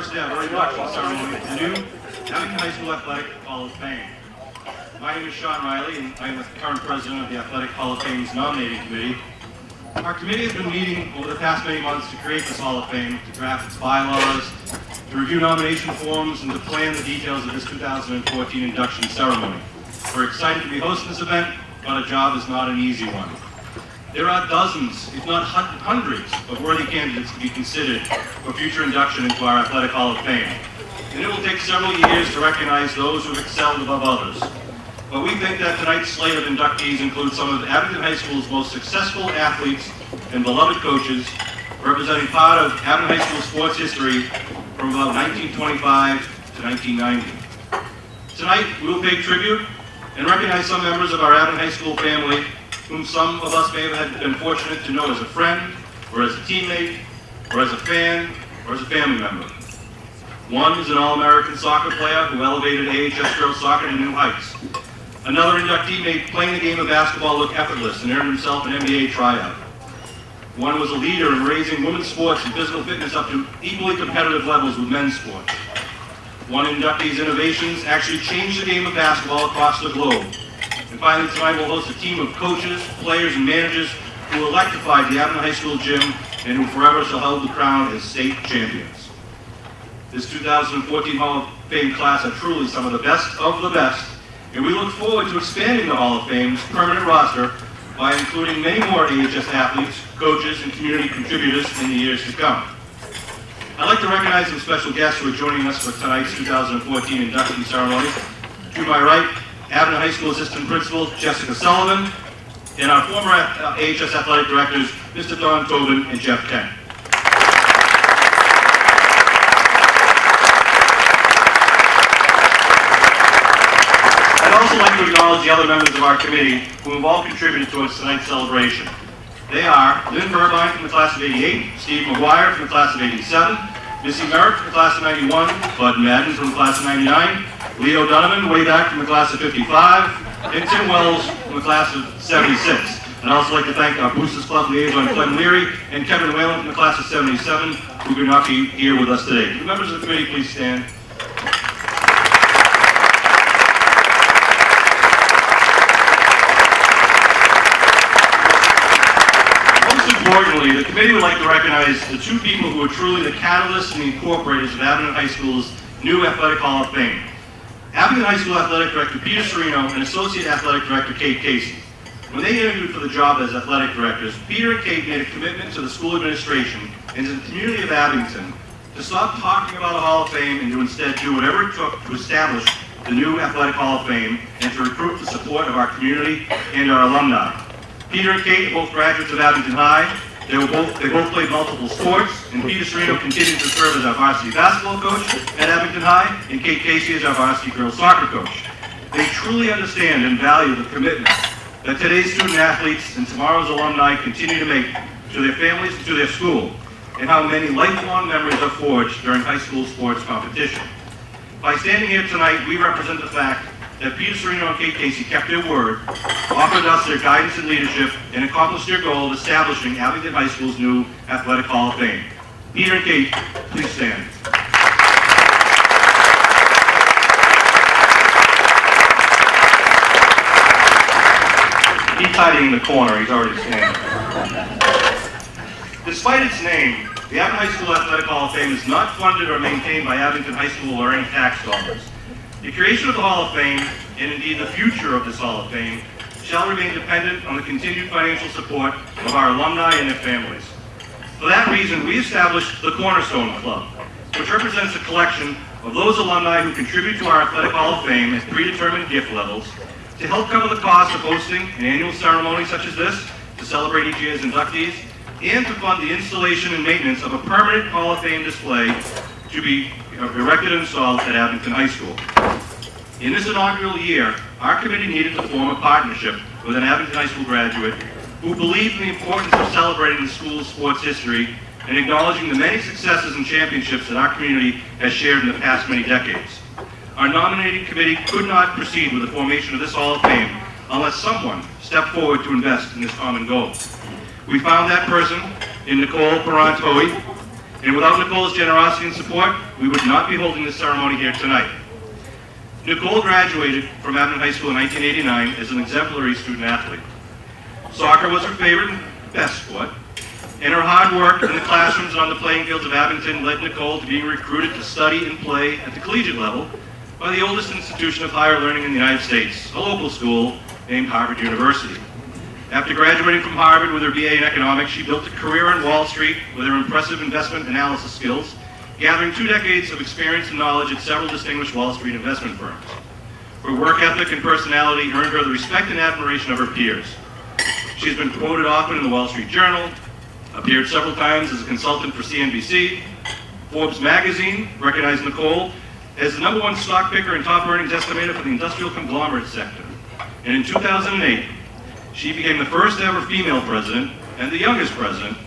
first ever induction ceremony of the new Abington High School Athletic Hall of Fame. My name is Sean Riley, and I am the current president of the Athletic Hall of Fame's nominating committee. Our committee has been meeting over the past many months to create this Hall of Fame, to draft its bylaws, to review nomination forms, and to plan the details of this 2014 induction ceremony. We're excited to be hosting this event, but a job is not an easy one. There are dozens, if not hundreds, of worthy candidates to be considered for future induction into our Athletic Hall of Fame. And it will take several years to recognize those who have excelled above others. But we think that tonight's slate of inductees includes some of Abington High School's most successful athletes and beloved coaches, representing part of Abington High School sports history from about 1925 to 1990. Tonight, we will pay tribute and recognize some members of our Abington High School family whom some of us may have been fortunate to know as a friend, or as a teammate, or as a fan, or as a family member. One is an All-American soccer player who elevated AHS girls soccer to new heights. Another inductee made playing the game of basketball look effortless and earned himself an NBA tryout. One was a leader in raising women's sports and physical fitness up to equally competitive levels with men's sports. One inductee's innovations actually changed the game of basketball across the globe. And finally, tonight we'll host a team of coaches, players, and managers who electrified the Abington High School gym and who forever shall hold the crown as state champions. This 2014 Hall of Fame class are truly some of the best, and we look forward to expanding the Hall of Fame's permanent roster by including many more AHS athletes, coaches, and community contributors in the years to come. I'd like to recognize some special guests who are joining us for tonight's 2014 induction ceremony. To my right, Abington High School Assistant Principal Jessica Sullivan, and our former AHS Athletic Directors, Mr. Don Tobin and Jeff Kent. I'd also like to acknowledge the other members of our committee who have all contributed towards tonight's celebration. They are Lynn Burbine from the class of '88, Steve McGuire from the class of '87, Missy Merritt from the class of '91, Bud Madden from the class of '99, Leo Donovan, way back from the class of '55, and Tim Wells from the class of '76. I'd also like to thank our Boosters Club liaison, Clem Leary, and Kevin Whalen from the class of '77, who could not be here with us today. Could the members of the committee please stand? Importantly, the committee would like to recognize the two people who are truly the catalysts and the incorporators of Abington High School's new Athletic Hall of Fame. Abington High School Athletic Director Peter Serino and Associate Athletic Director Kate Casey. When they interviewed for the job as athletic directors, Peter and Kate made a commitment to the school administration and to the community of Abington to stop talking about a Hall of Fame and to instead do whatever it took to establish the new Athletic Hall of Fame and to recruit the support of our community and our alumni. Peter and Kate are both graduates of Abington High. They both played multiple sports, and Peter Serino continues to serve as our varsity basketball coach at Abington High, and Kate Casey is our varsity girls soccer coach. They truly understand and value the commitment that today's student athletes and tomorrow's alumni continue to make to their families and to their school, and how many lifelong memories are forged during high school sports competition. By standing here tonight, we represent the fact that Peter Serino and Kate Casey kept their word, offered us their guidance and leadership, and accomplished their goal of establishing Abington High School's new Athletic Hall of Fame. Peter and Kate, please stand. He's hiding in the corner, he's already standing. Despite its name, the Abington High School Athletic Hall of Fame is not funded or maintained by Abington High School or any tax dollars. The creation of the Hall of Fame, and indeed the future of this Hall of Fame, shall remain dependent on the continued financial support of our alumni and their families. For that reason, we established the Cornerstone Club, which represents a collection of those alumni who contribute to our Athletic Hall of Fame at predetermined gift levels to help cover the cost of hosting an annual ceremony such as this, to celebrate each year's inductees, and to fund the installation and maintenance of a permanent Hall of Fame display to be erected and installed at Abington High School. In this inaugural year, our committee needed to form a partnership with an Abington High School graduate who believed in the importance of celebrating the school's sports history and acknowledging the many successes and championships that our community has shared in the past many decades. Our nominating committee could not proceed with the formation of this Hall of Fame unless someone stepped forward to invest in this common goal. We found that person in Nicole Parentoi, And without Nicole's generosity and support, we would not be holding this ceremony here tonight. Nicole graduated from Abington High School in 1989 as an exemplary student athlete. Soccer was her favorite and best sport, and her hard work in the classrooms and on the playing fields of Abington led Nicole to being recruited to study and play at the collegiate level by the oldest institution of higher learning in the United States, a local school named Harvard University. After graduating from Harvard with her BA in economics, she built a career on Wall Street with her impressive investment analysis skills, gathering 2 decades of experience and knowledge at several distinguished Wall Street investment firms. Her work ethic and personality earned her the respect and admiration of her peers. She's been quoted often in the Wall Street Journal, appeared several times as a consultant for CNBC. Forbes magazine recognized Nicole as the #1 stock picker and top earnings estimator for the industrial conglomerate sector. And in 2008, she became the first ever female president and the youngest president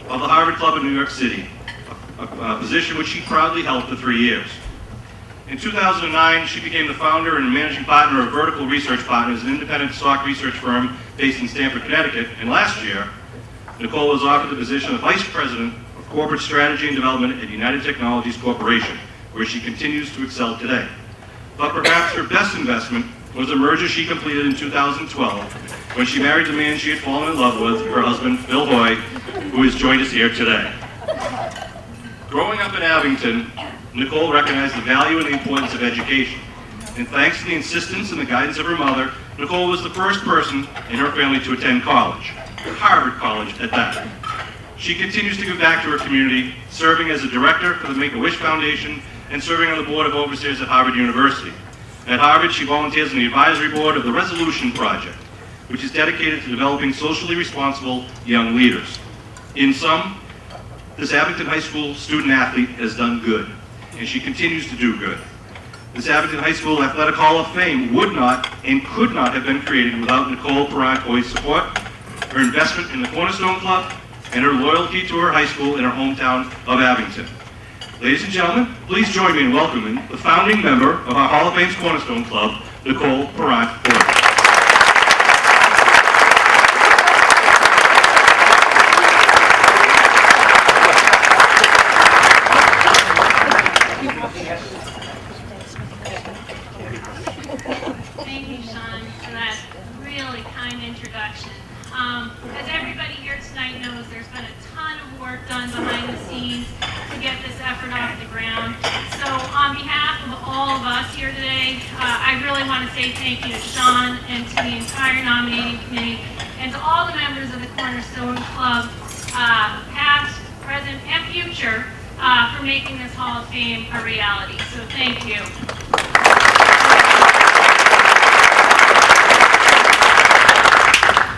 of the Harvard Club in New York City, a position which she proudly held for 3 years. In 2009, she became the founder and managing partner of Vertical Research Partners, an independent stock research firm based in Stamford, Connecticut. And last year, Nicole was offered the position of Vice President of Corporate Strategy and Development at United Technologies Corporation, where she continues to excel today. But perhaps her best investment was a merger she completed in 2012 when she married the man she had fallen in love with, her husband, Phil Hoy, who has joined us here today. Growing up in Abington, Nicole recognized the value and the importance of education. And thanks to the insistence and the guidance of her mother, Nicole was the first person in her family to attend college, Harvard College at that. She continues to give back to her community, serving as a director for the Make-A-Wish Foundation and serving on the Board of Overseers at Harvard University. At Harvard, she volunteers on the advisory board of the Resolution Project, which is dedicated to developing socially responsible young leaders. In sum, this Abington High School student athlete has done good, and she continues to do good. This Abington High School Athletic Hall of Fame would not and could not have been created without Nicole Perrant-Hoy's support, her investment in the Cornerstone Club, and her loyalty to her high school in her hometown of Abington. Ladies and gentlemen, please join me in welcoming the founding member of our Hall of Fame's Cornerstone Club, Nicole Perrant-Hoy. Thank you, Sean, for that really kind introduction. As everybody here tonight knows, there's been a ton of work done behind the scenes to get this effort off the ground. So on behalf of all of us here today, I really want to say thank you to Sean and to the entire nominating committee and to all the members of the Cornerstone Club, past, present, and future, for making this Hall of Fame a reality. So thank you.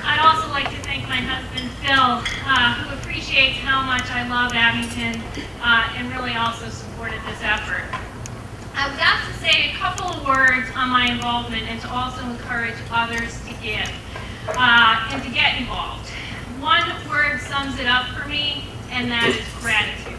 I'd also like to thank my husband, Phil, who appreciates how much I love Abington and really also supported this effort. I was asked to say a couple of words on my involvement and to also encourage others to give and to get involved. One word sums it up for me, and that is gratitude.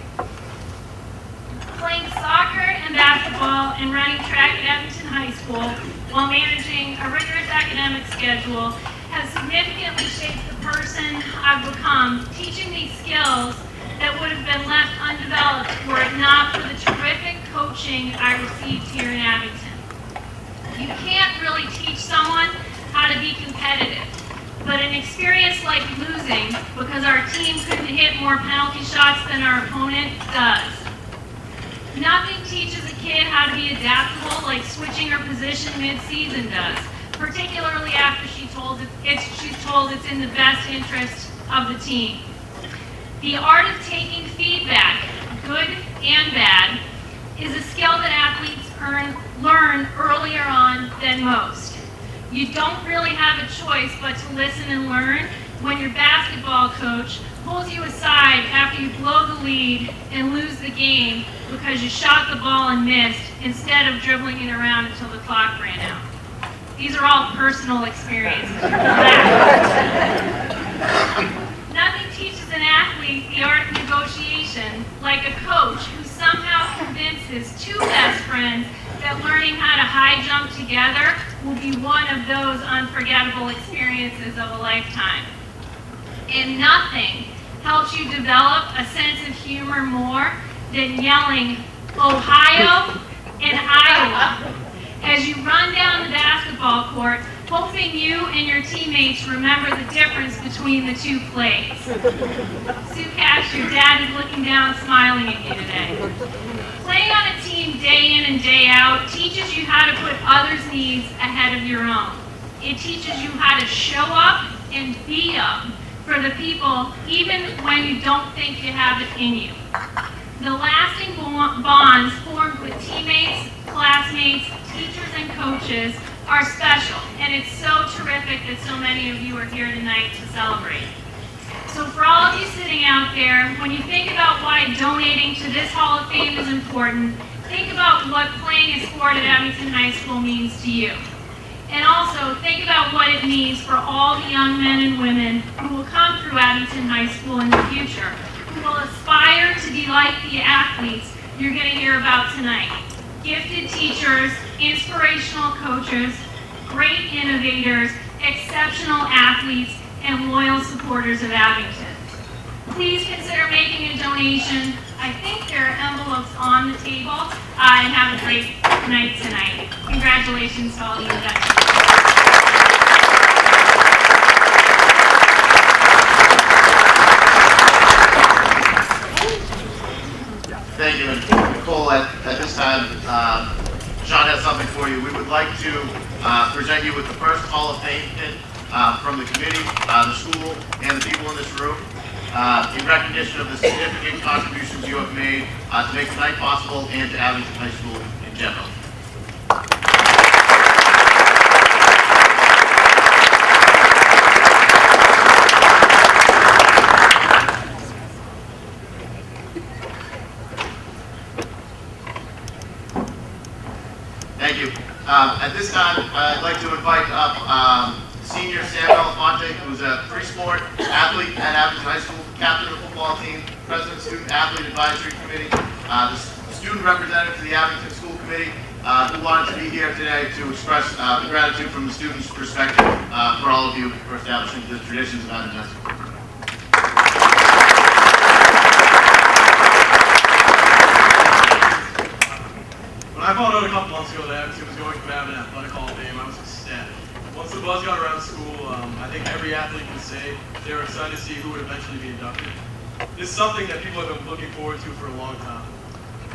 Playing soccer and basketball and running track at Abington High School while managing a rigorous academic schedule has significantly shaped the person I've become, teaching me skills that would have been left undeveloped were it not for the terrific coaching I received here in Abington. You can't really teach someone how to be competitive, but an experience like losing because our team couldn't hit more penalty shots than our opponent does. Nothing teaches a kid how to be adaptable like switching her position mid-season does, particularly after she's told it's in the best interest of the team. The art of taking feedback, good and bad, is a skill that athletes learn earlier on than most. You don't really have a choice but to listen and learn when your basketball coach pulls you aside after you blow the lead and lose the game because you shot the ball and missed instead of dribbling it around until the clock ran out. These are all personal experiences. Nothing teaches an athlete the art of negotiation like a coach who somehow convinces two best friends that learning how to high jump together will be one of those unforgettable experiences of a lifetime. And nothing helps you develop a sense of humor more than yelling Ohio and Iowa as you run down the basketball court, hoping you and your teammates remember the difference between the two plays. Sue Cash, your dad is looking down, smiling at you today. Playing on a team day in and day out teaches you how to put others' needs ahead of your own. It teaches you how to show up and be up for the people even when you don't think you have it in you. The lasting bonds formed with teammates, classmates, teachers, and coaches are special, and it's so terrific that so many of you are here tonight to celebrate. So for all of you sitting out there, when you think about why donating to this Hall of Fame is important, think about what playing a sport at Abington High School means to you. And also, think about what it means for all the young men and women who will come through Abington High School in the future, who will aspire to be like the athletes you're going to hear about tonight. Gifted teachers, inspirational coaches, great innovators, exceptional athletes, and loyal supporters of Abington. Please consider making a donation. I think there are envelopes on the table, and have a great night tonight. Congratulations to all the inductees. Thank you, and Nicole, at this time, Sean has something for you. We would like to present you with the first Hall of Fame pin from the committee, the school, and the people in this room in recognition of the significant contributions you have made to make tonight possible and to Abington High School in general. Thank you. At this time, I'd like to invite up Senior Sam Belafonte, who's a three-sport athlete at Abington High School, captain of the football team, president of the Student Athlete Advisory Committee, the student representative to the Abington School Committee, who wanted to be here today to express the gratitude from the students' perspective for all of you for establishing the traditions of Abington High School. When I found out a couple months ago that Abington was going to have an athletic Hall of Fame, I was ecstatic. Once the buzz got around school, I think every athlete can say they were excited to see who would eventually be inducted. This is something that people have been looking forward to for a long time.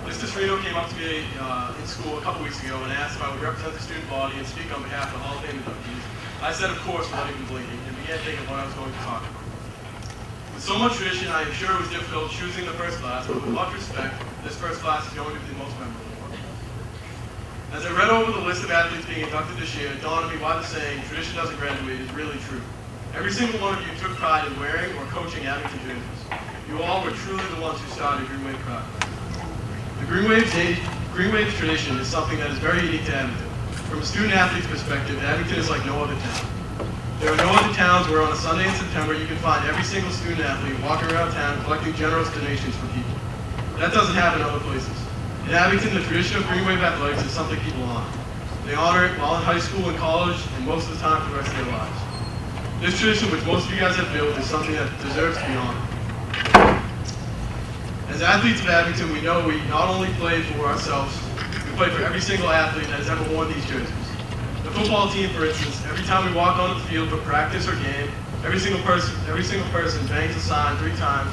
Mr. Strino came up to me in school a couple weeks ago and asked if I would represent the student body and speak on behalf of the Hall of Fame inductees. I said, of course, without even blinking, and began thinking of what I was going to talk about. With so much tradition, I am sure it was difficult choosing the first class, but with much respect, this first class is going to be the most memorable. As I read over the list of athletes being inducted this year, it dawned on me why the saying, tradition doesn't graduate, is really true. Every single one of you took pride in wearing or coaching Abington jerseys. You all were truly the ones who started Green Wave Pride. The Green Wave tradition is something that is very unique to Abington. From a student athlete's perspective, Abington is like no other town. There are no other towns where on a Sunday in September you can find every single student athlete walking around town collecting generous donations from people. That doesn't happen other places. In Abington, the tradition of Green Wave athletics is something people honor. They honor it while in high school and college, and most of the time for the rest of their lives. This tradition, which most of you guys have built, is something that deserves to be honored. As athletes of Abington, we know we not only play for ourselves, we play for every single athlete that has ever worn these jerseys. The football team, for instance, every time we walk onto the field for practice or game, every single person bangs a sign 3 times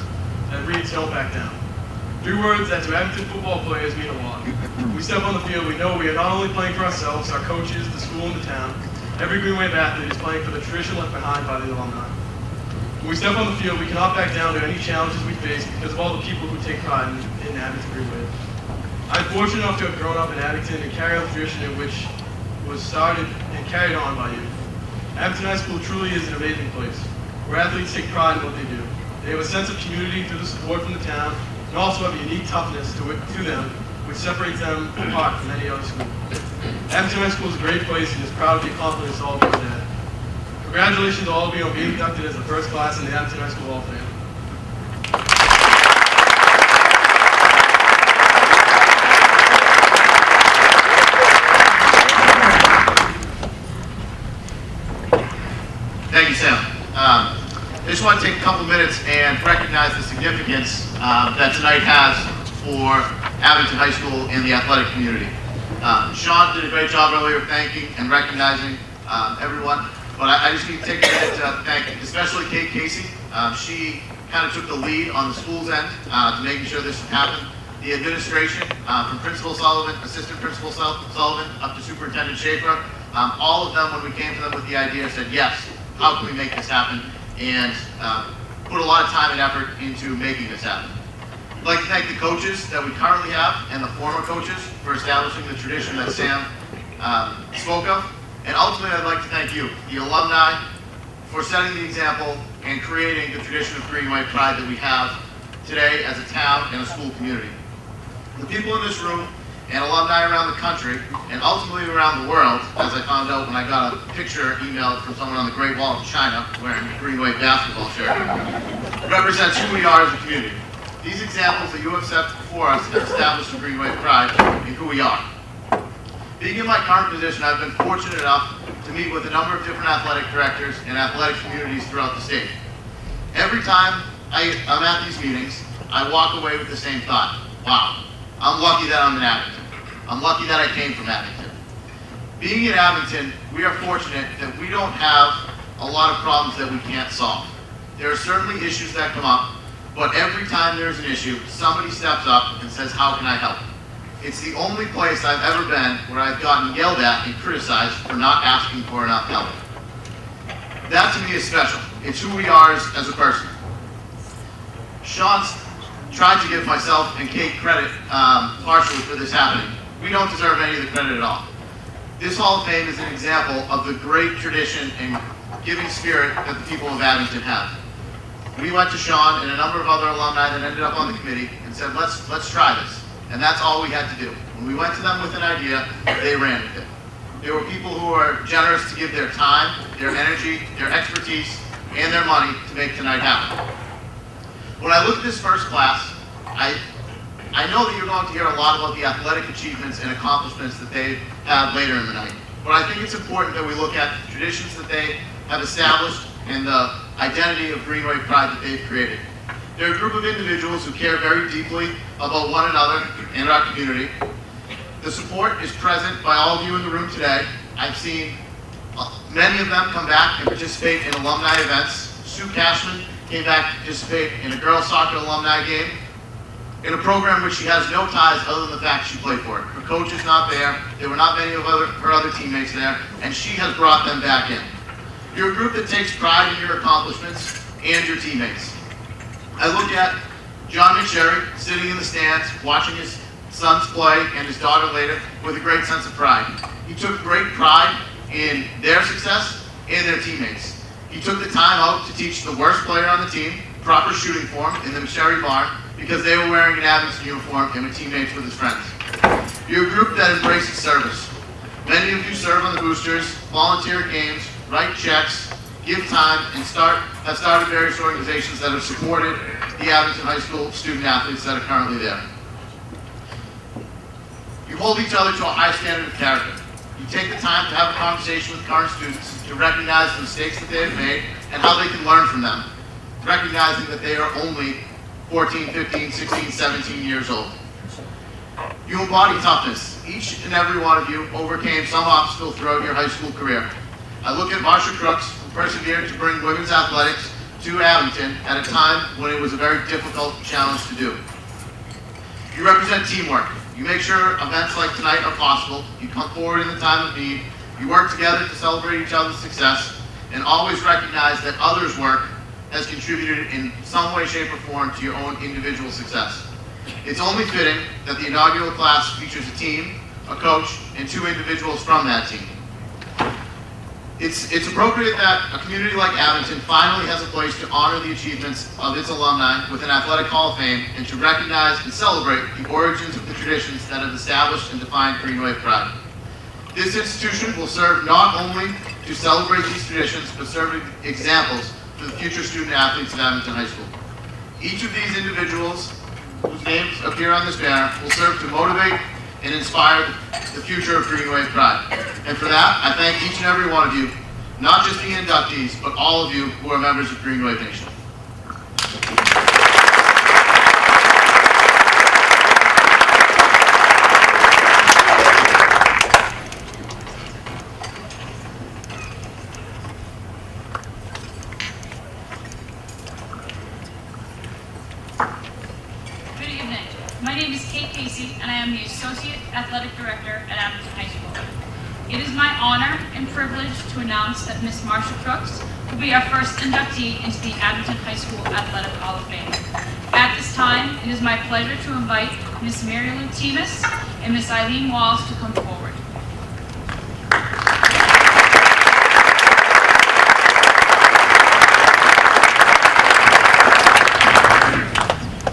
that reads, "Don't back down." 3 words that to Abington football players mean a lot. When we step on the field, we know we are not only playing for ourselves, our coaches, the school, and the town. Every Green Wave athlete is playing for the tradition left behind by the alumni. When we step on the field, we cannot back down to any challenges we face because of all the people who take pride in Abington Green Wave. I'm fortunate enough to have grown up in Abington and carry on the tradition in which was started and carried on by you. Abington High School truly is an amazing place, where athletes take pride in what they do. They have a sense of community through the support from the town, and also have a unique toughness to them, which separates them apart from any other school. Abington High School is a great place and is proud of the accomplishments all of you have had. Congratulations to all of you on being inducted as the first class in the Abington High School Hall of Fame. Thank you, Sam. I just want to take a couple minutes and recognize the significance that tonight has for Abington High School and the athletic community. Sean did a great job earlier thanking and recognizing everyone, but I just need to take a minute to thank especially Kate Casey. She kind of took the lead on the school's end to making sure this happened. The administration, from Principal Sullivan, Assistant Principal Sullivan, up to Superintendent Schaefer, all of them, when we came to them with the idea, said, yes, how can we make this happen? And put a lot of time and effort into making this happen. I'd like to thank the coaches that we currently have and the former coaches for establishing the tradition that Sam spoke of. And ultimately, I'd like to thank you, the alumni, for setting the example and creating the tradition of green, white pride that we have today as a town and a school community. The people in this room and alumni around the country, and ultimately around the world, as I found out when I got a picture emailed from someone on the Great Wall of China wearing a green, white basketball shirt, represents who we are as a community. These examples that you have set before us have established the green, white pride in who we are. Being in my current position, I've been fortunate enough to meet with a number of different athletic directors and athletic communities throughout the state. Every time I'm at these meetings, I walk away with the same thought. Wow, I'm lucky that I'm in Abington. I'm lucky that I came from Abington. Being in Abington, we are fortunate that we don't have a lot of problems that we can't solve. There are certainly issues that come up, but every time there's an issue, somebody steps up and says, how can I help? It's the only place I've ever been where I've gotten yelled at and criticized for not asking for enough help. That to me is special. It's who we are as a person. Sean's tried to give myself and Kate credit partially for this happening. We don't deserve any of the credit at all. This Hall of Fame is an example of the great tradition and giving spirit that the people of Abington have. We went to Sean and a number of other alumni that ended up on the committee and said, let's try this. And that's all we had to do. When we went to them with an idea, they ran with it. There were people who are generous to give their time, their energy, their expertise, and their money to make tonight happen. When I look at this first class, I know that you're going to hear a lot about the athletic achievements and accomplishments that they have later in the night. But I think it's important that we look at the traditions that they have established and the identity of green, white pride that they've created. They're a group of individuals who care very deeply about one another and our community. The support is present by all of you in the room today. I've seen many of them come back and participate in alumni events. Sue Cashman came back to participate in a girls soccer alumni game in a program which she has no ties other than the fact she played for it. Her coach is not there. There were not many of her other teammates there, and she has brought them back in. You're a group that takes pride in your accomplishments and your teammates. I look at John McSherry sitting in the stands, watching his sons play and his daughter later with a great sense of pride. He took great pride in their success and their teammates. He took the time out to teach the worst player on the team proper shooting form in the McSherry barn because they were wearing an Abington uniform and were teammates with his friends. You're a group that embraces service. Many of you serve on the boosters, volunteer at games, write checks, give time, and have started various organizations that have supported the Abington High School student athletes that are currently there. You hold each other to a high standard of character. You take the time to have a conversation with current students to recognize the mistakes that they have made and how they can learn from them, recognizing that they are only 14, 15, 16, 17 years old. You embody toughness. Each and every one of you overcame some obstacle throughout your high school career. I look at Marsha Crooks, who persevered to bring women's athletics to Abington at a time when it was a very difficult challenge to do. You represent teamwork. You make sure events like tonight are possible. You come forward in the time of need. You work together to celebrate each other's success and always recognize that others' work has contributed in some way, shape, or form to your own individual success. It's only fitting that the inaugural class features a team, a coach, and 2 individuals from that team. It's appropriate that a community like Abington finally has a place to honor the achievements of its alumni with an athletic Hall of Fame and to recognize and celebrate the origins of the traditions that have established and defined green, white pride. This institution will serve not only to celebrate these traditions, but serve examples for the future student athletes of Abington High School. Each of these individuals, whose names appear on this banner, will serve to motivate and inspire the future of green, white pride. And for that, I thank each and every one of you not just the inductees, but all of you who are members of Green Wave Nation. Good evening. My name is Kate Casey, and I am the Associate Athletic Director at Abington High School. It is my honor and privilege to announce that Miss Marsha Crooks will be our first inductee into the Abington High School Athletic Hall of Fame. At this time, it is my pleasure to invite Miss Mary Lou Temis and Miss Eileen Walls to come forward.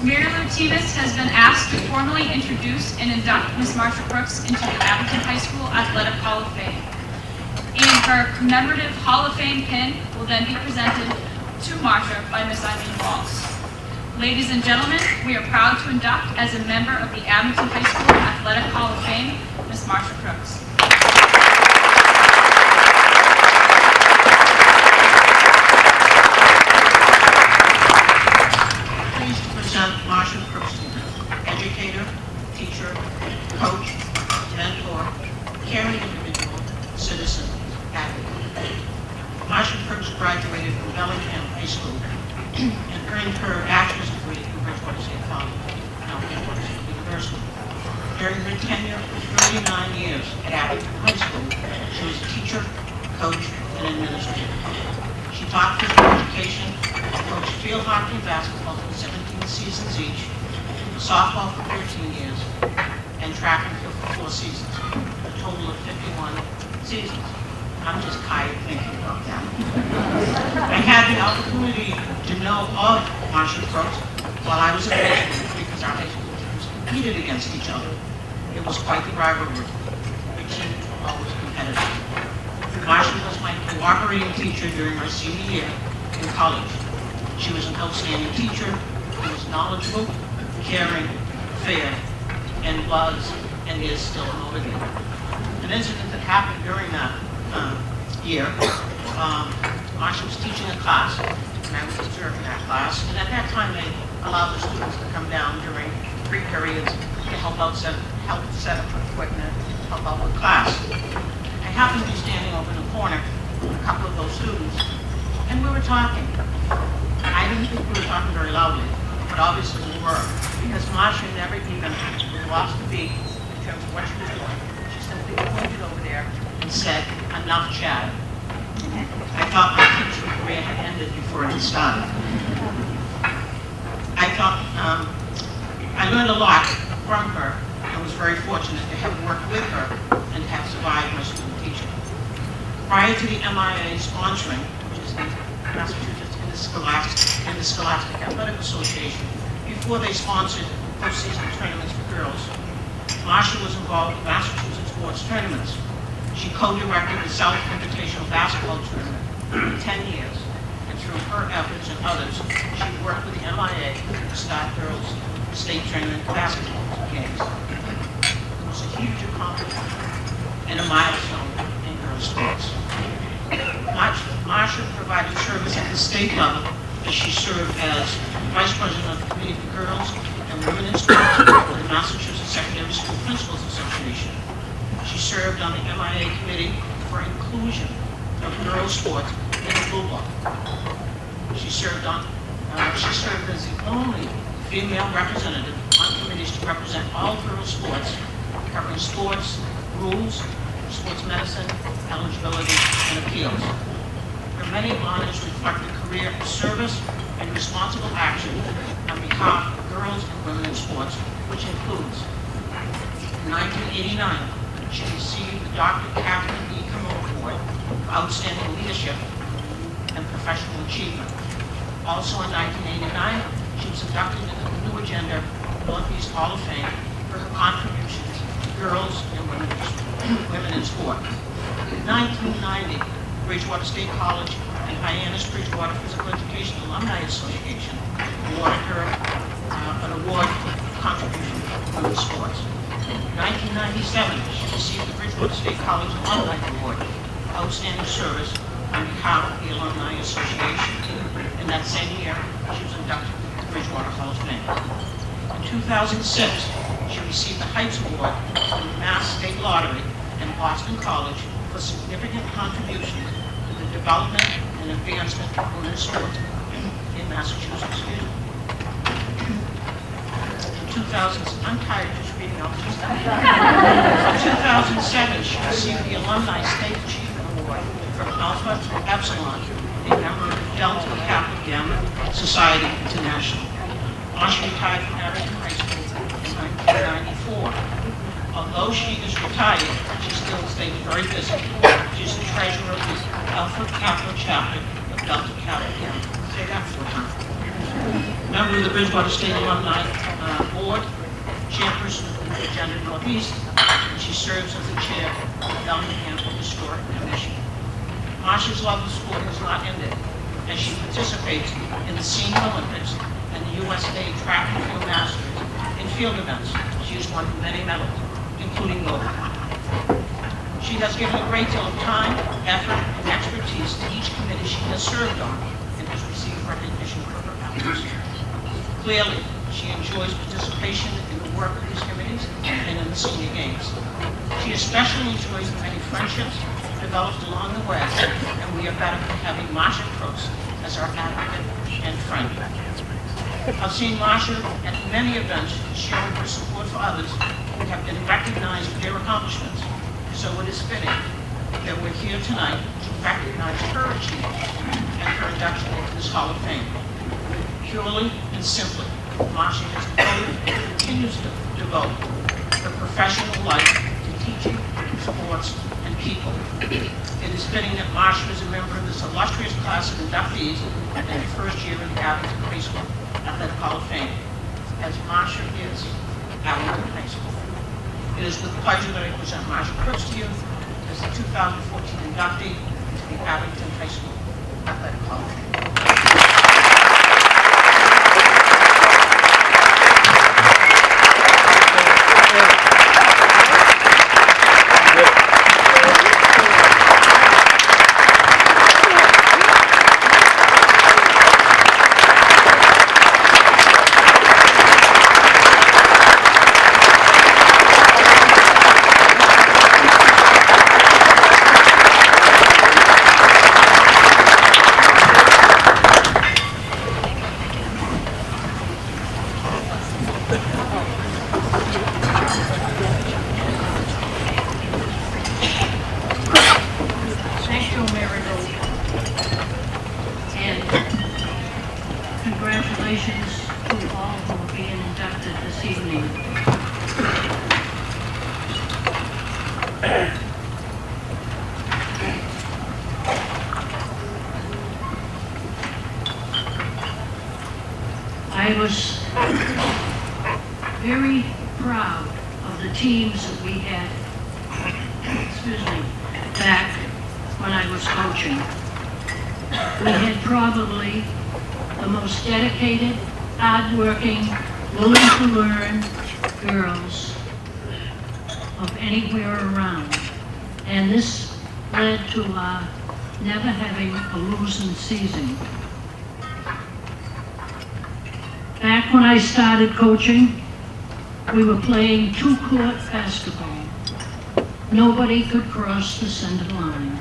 Mary Lou Temis has been asked to formally introduce and induct Miss Marsha Crooks into the Abington High School Athletic Hall of Fame. And her commemorative Hall of Fame pin will then be presented to Marsha by Miss Eileen Walls. Ladies and gentlemen, we are proud to induct as a member of the Abington High School Athletic Hall of Fame, Miss Marsha Crooks. Marsha Crooks, educator, teacher, coach, mentor, caring individual, citizen, advocate. Marsha Crooks graduated from Abington High School and earned her bachelor's degree from Bridgewater State College, now Bridgewater State University. During her tenure of 39 years at Abington High School, she was a teacher, coach, and administrator. She taught physical education, coached field hockey and basketball for 17 seasons each, softball for 13 years, and track and field for 4 seasons, a total of 51 seasons. I'm just tired thinking about that. I had the opportunity to know of Marsha Crooks while I was in high school because our high school teams competed against each other. It was quite the rivalry. The team was always competitive. Marsha was my cooperating teacher during my senior year in college. She was an outstanding teacher who was knowledgeable, caring, fair, and was and is still a motivator. An incident that happened during that year, Marsha was teaching a class, and I was observing that class, and at that time they allowed the students to come down during free periods to help set up equipment, help out with class. I happened to be standing over in the corner with a couple of those students, and we were talking. I didn't think we were talking very loudly, but obviously we were, because Marsha never even lost a beat in terms of what she was doing. She simply pointed over there and said, "Enough chatter." I thought my teaching career had ended before it had started. I learned a lot from her and was very fortunate to have worked with her and have survived my student teaching. Prior to the MIA sponsoring, which is the Massachusetts Interscholastic Athletic Association, before they sponsored postseason tournaments for girls, Marsha was involved in Massachusetts sports tournaments. She co-directed the South Invitational Basketball Tournament for 10 years, and through her efforts and others, she worked with the MIA to start girls' state tournament basketball games. It was a huge accomplishment and a milestone in girls' sports. Marsha provided service at the state level as she served as Vice President of the Committee for Girls and Women in Sports for the Massachusetts Secondary School Principals Association. She served on the MIA Committee for Inclusion of Girls' Sports in the Blue Block. She served as the only female representative on committees to represent all girls' sports, covering sports, rules, sports medicine, eligibility, and appeals. Her many honors reflect a career of service and responsible action on behalf of girls and women in sports, which includes, in 1989, she received the Dr. Catherine E. Camo Award for Outstanding Leadership and Professional Achievement. Also in 1989, she was inducted into the New Agenda Northeast Hall of Fame for her contributions to girls and women in sport. In 1990, Bridgewater State College and Hyannis Bridgewater Physical Education Alumni Association awarded her an award for contribution to women's sports. In 1997, she received the Bridgewater State College Alumni Award for outstanding service on behalf of the Alumni Association. In that same year, she was inducted to the Bridgewater Hall of Fame. In 2006, she received the Heights Award from the Mass State Lottery and Boston College for significant contributions to the development and advancement of women's sports in Massachusetts. In 2000, I'm tired just reading out just that. In 2007, she received the Alumni State Achievement Award from Alpha Epsilon, a member of Delta Kappa Gamma Society International. Marsha retired from Abington High School in 1994. Although she is retired, she still stays very busy. She's the treasurer of the Alpha Kappa chapter of Delta Kappa Gamma. Say that 4 times. Member of the Bridgewater State Alumni Board, chairperson of the Agenda Northeast, and she serves as the chair of the Bellingham Historic Commission. Marsha's love of sport has not ended, as she participates in the Senior Olympics and the USA Track and Field Masters in field events. She has won many medals, including gold. She has given a great deal of time, effort, and expertise to each committee she has served on and has received recognition for her efforts. Clearly, she enjoys participation in the work of these committees and in the senior games. She especially enjoys the many friendships developed along the way, and we are better for having Marsha Crooks as our advocate and friend. I've seen Marsha at many events showing her support for others who have been recognized for their accomplishments, so it is fitting that we're here tonight to recognize her achievements and her induction into this Hall of Fame. Purely and simply, Marsha has devoted and continues to devote her professional life to teaching, sports, and people. It is fitting that Marsha is a member of this illustrious class of inductees in the first year of the Abington High School Athletic Hall of Fame, as Marsha is Abington High School. It is with pleasure that I present Marsha Crooks to you as the 2014 inductee to the Abington High School Athletic Hall of Fame. Congratulations to all who are being inducted this evening. I was very proud of the teams that we had, back when I was coaching. We had probably the most dedicated, hard-working, willing to learn girls of anywhere around. And this led to our never having a losing season. Back when I started coaching, we were playing two-court basketball. Nobody could cross the center line.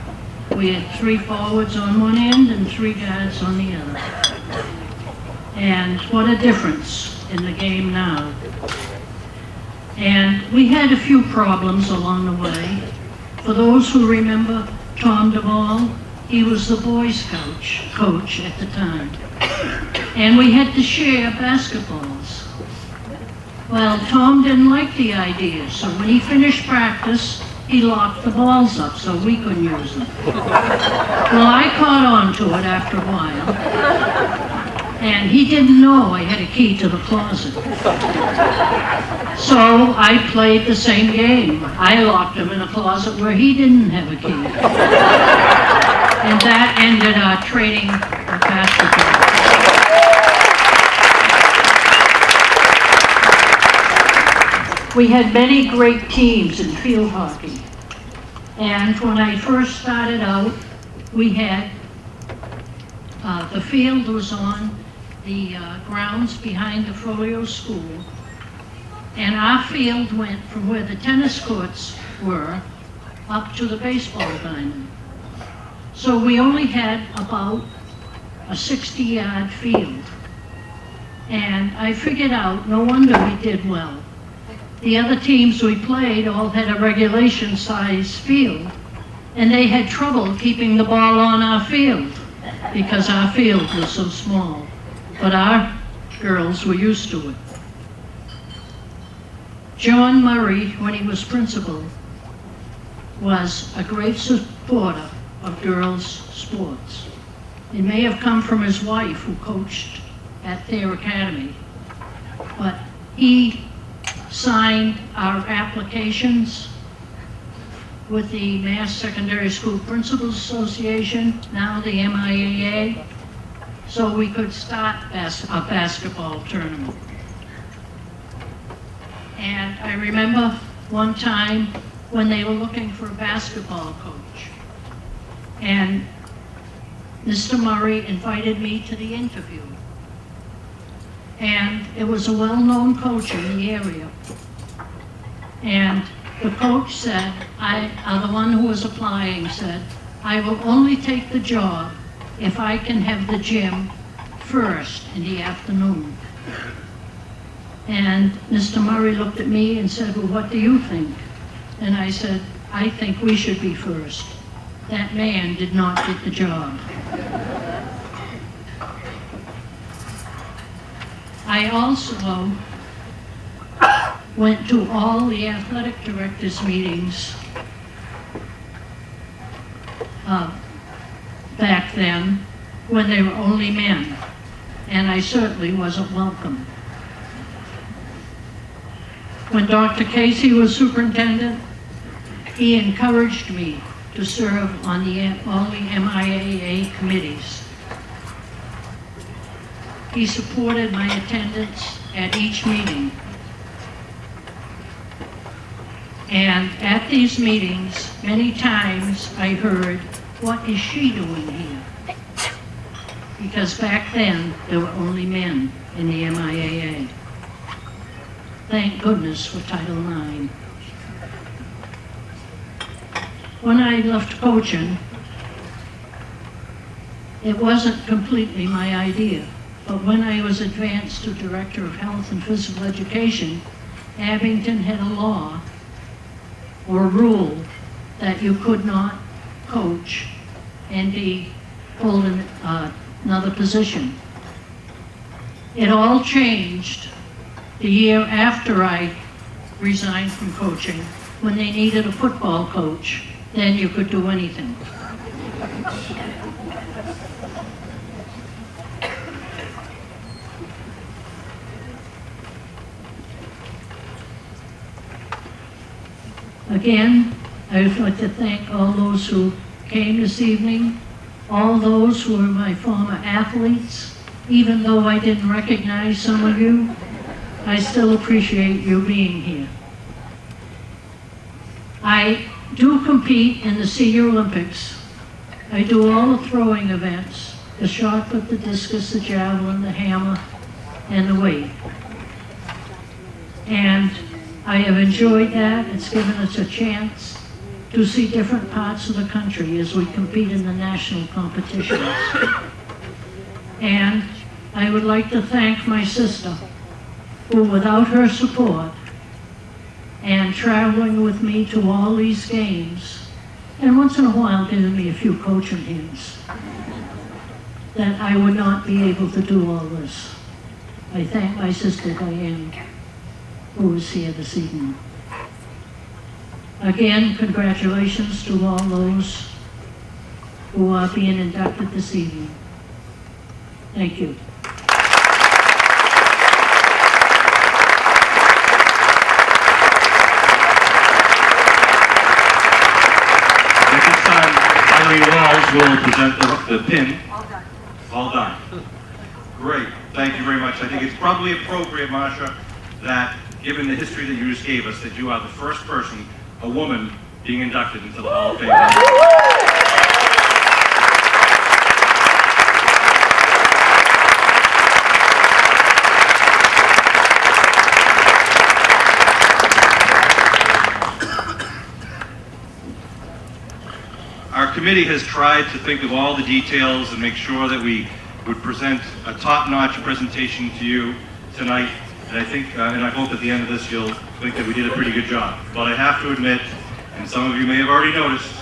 We had 3 forwards on one end and 3 guards on the other. And what a difference in the game now. And we had a few problems along the way. For those who remember Tom Duvall, he was the boys coach at the time. And we had to share basketballs. Well, Tom didn't like the idea, so when he finished practice, he locked the balls up so we couldn't use them. Well, I caught on to it after a while, and he didn't know I had a key to the closet. So I played the same game. I locked him in a closet where he didn't have a key. And that ended our training of basketball. We had many great teams in field hockey. And when I first started out, we had, the field was on the grounds behind the Frollo School, and our field went from where the tennis courts were up to the baseball diamond. So we only had about a 60-yard field. And I figured out, no wonder we did well. The other teams we played all had a regulation size field, and they had trouble keeping the ball on our field because our field was so small. But our girls were used to it. John Murray, when he was principal, was a great supporter of girls' sports. It may have come from his wife, who coached at their academy, but he signed our applications with the Mass Secondary School Principals Association, now the MIAA, so we could start a basketball tournament. And I remember one time when they were looking for a basketball coach, and Mr. Murray invited me to the interview. And it was a well-known coach in the area. And the coach said, the one who was applying said, I will only take the job if I can have the gym first in the afternoon. And Mr. Murray looked at me and said, well, what do you think? And I said, I think we should be first. That man did not get the job. I also went to all the athletic directors' meetings back then when they were only men, and I certainly wasn't welcome. When Dr. Casey was superintendent, he encouraged me to serve on all the MIAA committees. He supported my attendance at each meeting. And at these meetings, many times I heard, what is she doing here? Because back then, there were only men in the MIAA. Thank goodness for Title IX. When I left coaching, it wasn't completely my idea. But when I was advanced to Director of Health and Physical Education, Abington had a law or rule that you could not coach and be holding another position. It all changed the year after I resigned from coaching, when they needed a football coach. Then you could do anything. Again, I would like to thank all those who came this evening, all those who were my former athletes. Even though I didn't recognize some of you, I still appreciate you being here. I do compete in the Senior Olympics. I do all the throwing events, the shot put, the discus, the javelin, the hammer, and the weight. And I have enjoyed that. It's given us a chance to see different parts of the country as we compete in the national competitions. And I would like to thank my sister, who without her support and traveling with me to all these games, and once in a while giving me a few coaching hints, that I would not be able to do all this. I thank my sister Diane, who is here this evening. Again, congratulations to all those who are being inducted this evening. Thank you. At this time, Eileen Rawls will present the pin. All done. All done. Great. Thank you very much. I think it's probably appropriate, Marsha, that given the history that you just gave us, that you are the first person, a woman, being inducted into the Hall of Fame. committee has tried to think of all the details and make sure that we would present a top-notch presentation to you tonight. And I think, and I hope at the end of this you'll think that we did a pretty good job. But I have to admit, and some of you may have already noticed,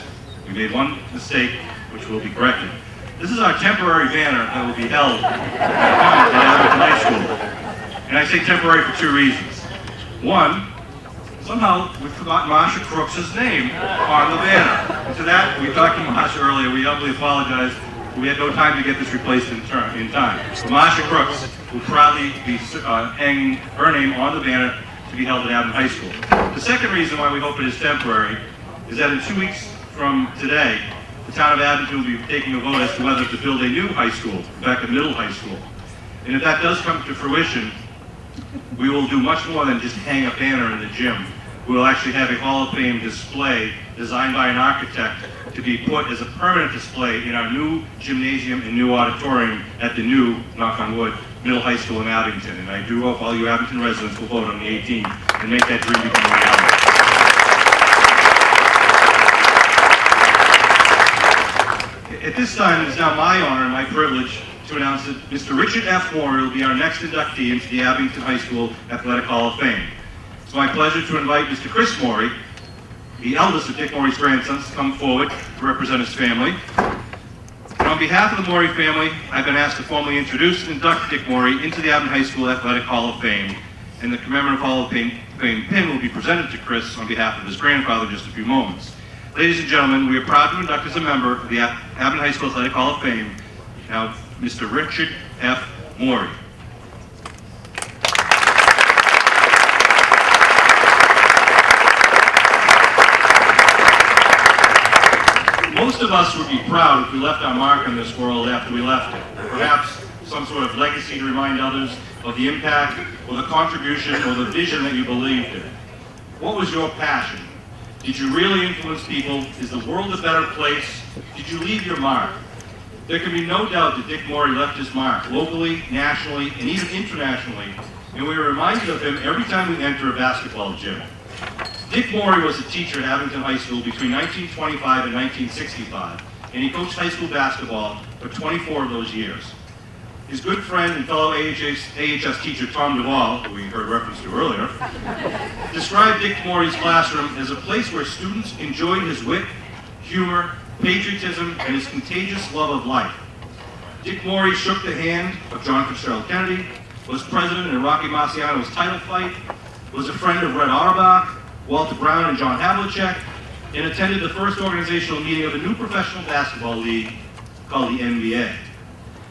we made one mistake, which will be corrected. This is our temporary banner that will be held at Abington High School. And I say temporary for two reasons. One, somehow we forgot Marsha Crooks' name on the banner. And to that, we talked to Marsha earlier. We humbly apologize. We had no time to get this replaced in time. But Marsha Crooks will proudly be hanging her name on the banner to be held at Abington High School. The second reason why we hope it is temporary is that in 2 weeks from today, the town of Abington will be taking a vote as to whether to build a new high school, in fact, a middle high school. And if that does come to fruition, we will do much more than just hang a banner in the gym. We will actually have a Hall of Fame display designed by an architect to be put as a permanent display in our new gymnasium and new auditorium at the new, knock on wood, middle high school in Abington. And I do hope all you Abington residents will vote on the 18th and make that dream become a reality. At this time, it is now my honor and my privilege to announce that Mr. Richard F. Morey will be our next inductee into the Abington High School Athletic Hall of Fame. It's my pleasure to invite Mr. Chris Morey, the eldest of Dick Morey's grandsons, to come forward to represent his family. And on behalf of the Morey family, I've been asked to formally introduce and induct Dick Morey into the Abington High School Athletic Hall of Fame, and the commemorative Hall of Fame pin will be presented to Chris on behalf of his grandfather in just a few moments. Ladies and gentlemen, we are proud to induct as a member of the Abington High School Athletic Hall of Fame, now Mr. Richard F. Morey. Most of us would be proud if we left our mark on this world after we left it. Perhaps some sort of legacy to remind others of the impact or the contribution or the vision that you believed in. What was your passion? Did you really influence people? Is the world a better place? Did you leave your mark? There can be no doubt that Dick Morey left his mark locally, nationally, and even internationally, and we are reminded of him every time we enter a basketball gym. Dick Morey was a teacher at Abington High School between 1925 and 1965, and he coached high school basketball for 24 of those years. His good friend and fellow AHS teacher Tom Duvall, who we heard reference to earlier, described Dick Morey's classroom as a place where students enjoyed his wit, humor, patriotism, and his contagious love of life. Dick Morey shook the hand of John Fitzgerald Kennedy, was president in Rocky Marciano's title fight, was a friend of Red Auerbach, Walter Brown, and John Havlicek, and attended the first organizational meeting of a new professional basketball league called the NBA.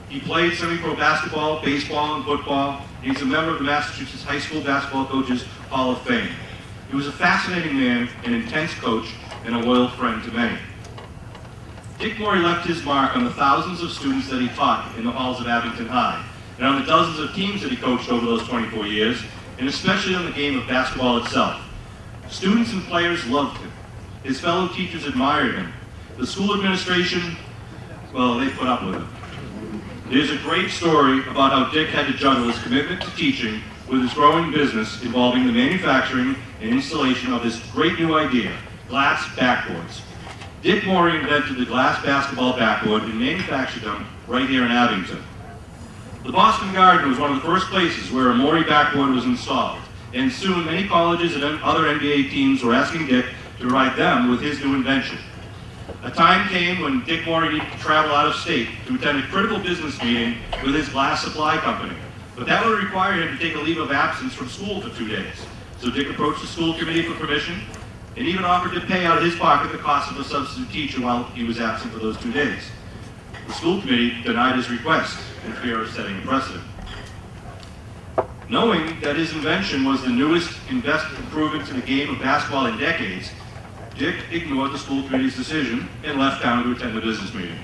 He played semi-pro basketball, baseball, and football, and he's a member of the Massachusetts High School Basketball Coaches Hall of Fame. He was a fascinating man, an intense coach, and a loyal friend to many. Dick Morey left his mark on the thousands of students that he taught in the halls of Abington High, and on the dozens of teams that he coached over those 24 years, and especially on the game of basketball itself. Students and players loved him. His fellow teachers admired him. The school administration, well, they put up with him. There's a great story about how Dick had to juggle his commitment to teaching with his growing business involving the manufacturing and installation of this great new idea, glass backboards. Dick Morey invented the glass basketball backboard and manufactured them right here in Abington. The Boston Garden was one of the first places where a Morey backboard was installed, and soon many colleges and other NBA teams were asking Dick to provide them with his new invention. A time came when Dick Morey needed to travel out of state to attend a critical business meeting with his glass supply company, but that would require him to take a leave of absence from school for 2 days. So Dick approached the school committee for permission and even offered to pay out of his pocket the cost of a substitute teacher while he was absent for those 2 days. The school committee denied his request in fear of setting a precedent. Knowing that his invention was the newest and best improvement to the game of basketball in decades, Dick ignored the school committee's decision and left town to attend the business meeting.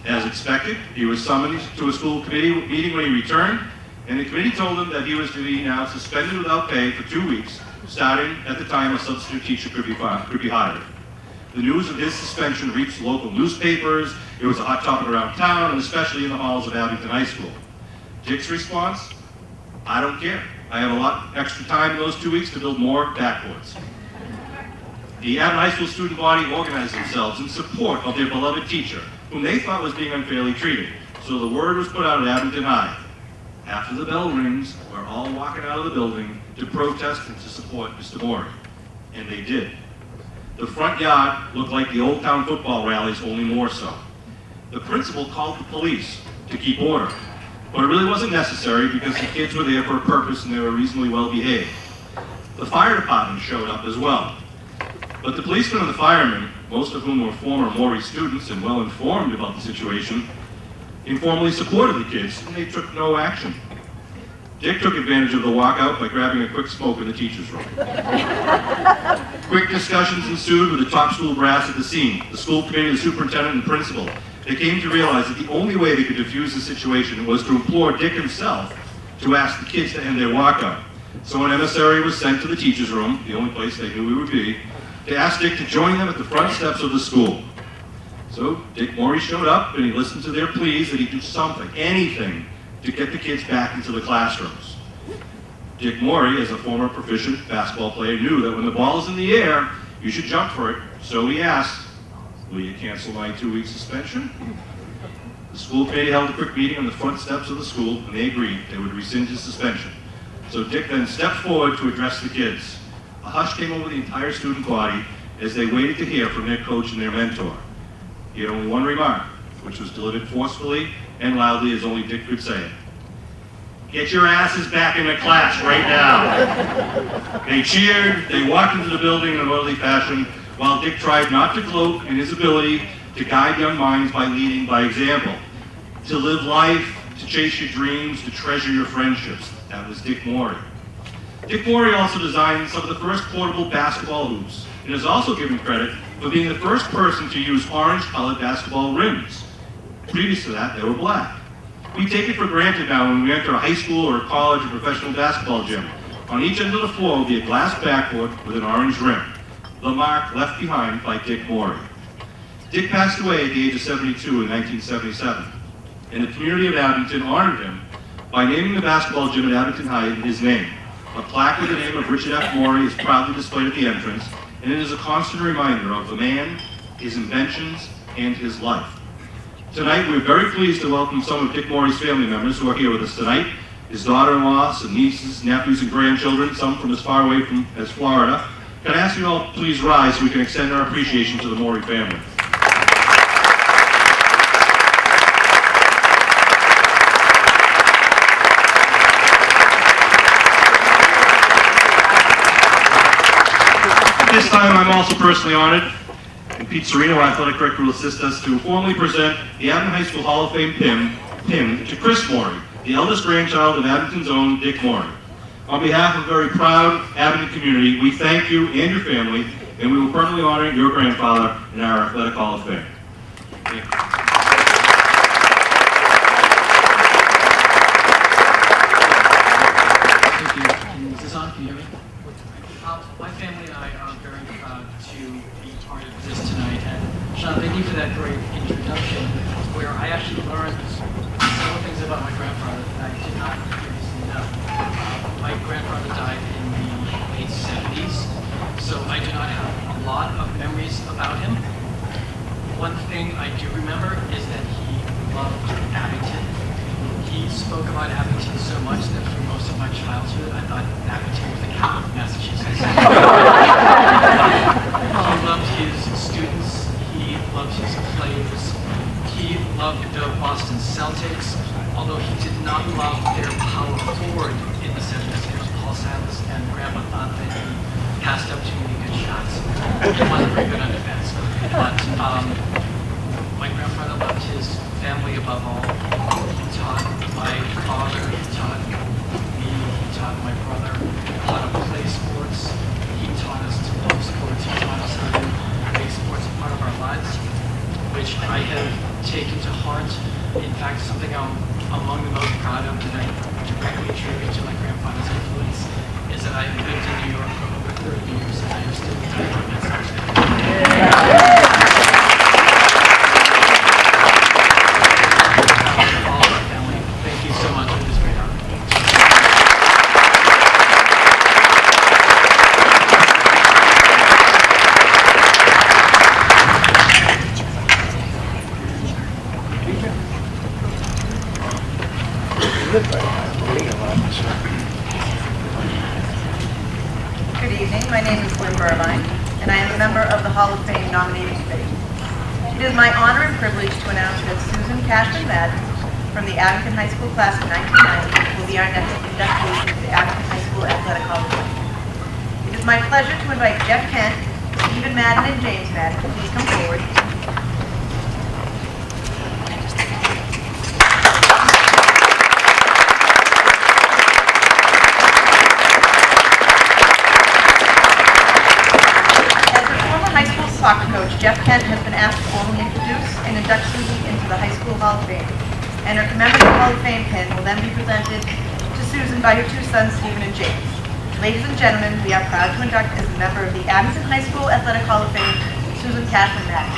As expected, he was summoned to a school committee meeting when he returned, and the committee told him that he was to be now suspended without pay for 2 weeks, starting at the time a substitute teacher could be hired. The news of his suspension reached local newspapers. It was a hot topic around town, and especially in the halls of Abington High School. Dick's response? I don't care. I have a lot extra time in those 2 weeks to build more backboards. the Abington High School student body organized themselves in support of their beloved teacher, whom they thought was being unfairly treated. So the word was put out at Abington High. After the bell rings, we're all walking out of the building to protest and to support Mr. Morey. And they did. The front yard looked like the Old Town football rallies, only more so. The principal called the police to keep order, but it really wasn't necessary because the kids were there for a purpose and they were reasonably well behaved. The fire department showed up as well. But the policemen and the firemen, most of whom were former Morey students and well informed about the situation, informally supported the kids and they took no action. Dick took advantage of the walkout by grabbing a quick smoke in the teacher's room. Quick discussions ensued with the top school brass at the scene, the school committee, the superintendent, and principal. They came to realize that the only way they could defuse the situation was to implore Dick himself to ask the kids to end their walkout. So an emissary was sent to the teacher's room, the only place they knew we would be, to ask Dick to join them at the front steps of the school. So Dick Morey showed up and he listened to their pleas that he do something, anything, to get the kids back into the classrooms. Dick Morey, as a former proficient basketball player, knew that when the ball is in the air, you should jump for it. So he asked, "Will you cancel my 2-week suspension?" The school committee held a quick meeting on the front steps of the school and they agreed they would rescind his suspension. So Dick then stepped forward to address the kids. A hush came over the entire student body as they waited to hear from their coach and their mentor. He had only one remark, which was delivered forcefully and loudly as only Dick could say it. "Get your asses back into class right now." They cheered, they walked into the building in an orderly fashion, while Dick tried not to gloat in his ability to guide young minds by leading by example. To live life, to chase your dreams, to treasure your friendships. That was Dick Morey. Dick Morey also designed some of the first portable basketball hoops, and is also given credit for being the first person to use orange-colored basketball rims. Previous to that, they were black. We take it for granted now when we enter a high school or a college or professional basketball gym. On each end of the floor will be a glass backboard with an orange rim, the mark left behind by Dick Morey. Dick passed away at the age of 72 in 1977, and the community of Abington honored him by naming the basketball gym at Abington High in his name. A plaque with the name of Richard F. Morey is proudly displayed at the entrance, and it is a constant reminder of the man, his inventions, and his life. Tonight, we're very pleased to welcome some of Dick Morey's family members who are here with us tonight. His daughter-in-law, some nieces, nephews, and grandchildren, some from as far away as Florida. Can I ask you all to please rise so we can extend our appreciation to the Morey family. At this time, I'm also personally honored, and Pete Serino, our athletic director, will assist us to formally present the Abington High School Hall of Fame pin to Chris Morey, the eldest grandchild of Abington's own Dick Morey. On behalf of a very proud Abington community, we thank you and your family, and we will permanently honor your grandfather in our Athletic Hall of Fame. Thank you. Thank you. Is this on? Can you hear me? My family and I are very proud to be part of this tonight. And Sean, thank you for that great introduction, where I actually learned several things about my grandfather that I did not previously know. My grandfather died in the late 70s, so I do not have a lot of memories about him. One thing I do remember is that he loved Abington. He spoke about Abington so much that for most of my childhood, I thought Abington was the capital of Massachusetts. He loved his students. He loved his players. He loved the Boston Celtics, although he did not love their power forward in the 70s. Paul Silas and Grandma thought that he passed up too many good shots. He wasn't very good on defense. But my grandfather loved his family above all. He taught my father, he taught me, he taught my brother how to play sports. He taught us to love sports. He taught us how to make sports a part of our lives, which I have taken to heart. In fact, something I'm among the most proud of that I directly attribute to my grandfather's influence is that I have lived in New York for over 30 years and I am still in touch with myself. Good evening. My name is Lynn Burline, and I am a member of the Hall of Fame nominating committee. It is my honor and privilege to announce that Susan Cashman Madden from the Abington High School class of 1990 will be our next inductee into the Abington High School Athletic Hall of Fame. It is my pleasure to invite Jeff Kent, Stephen Madden, and James Madden to please come forward. Soccer coach Jeff Kent has been asked to formally introduce and induct Susan into the High School Hall of Fame. And her commemorative Hall of Fame pin will then be presented to Susan by her two sons, Stephen and James. Ladies and gentlemen, we are proud to induct as a member of the Abington High School Athletic Hall of Fame, Susan Cashman Madden.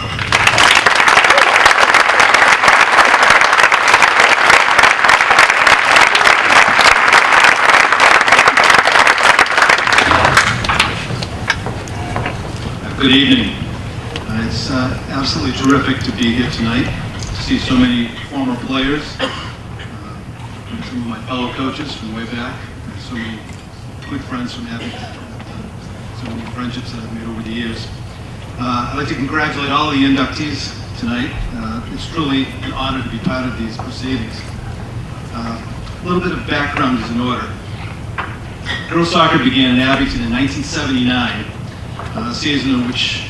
Good evening. It's absolutely terrific to be here tonight, to see so many former players, some of my fellow coaches from way back, and so many good friends from Abington, so many friendships that I've made over the years. I'd like to congratulate all the inductees tonight. It's truly an honor to be part of these proceedings. A little bit of background is in order. Girls soccer began in Abington in 1979, a season in which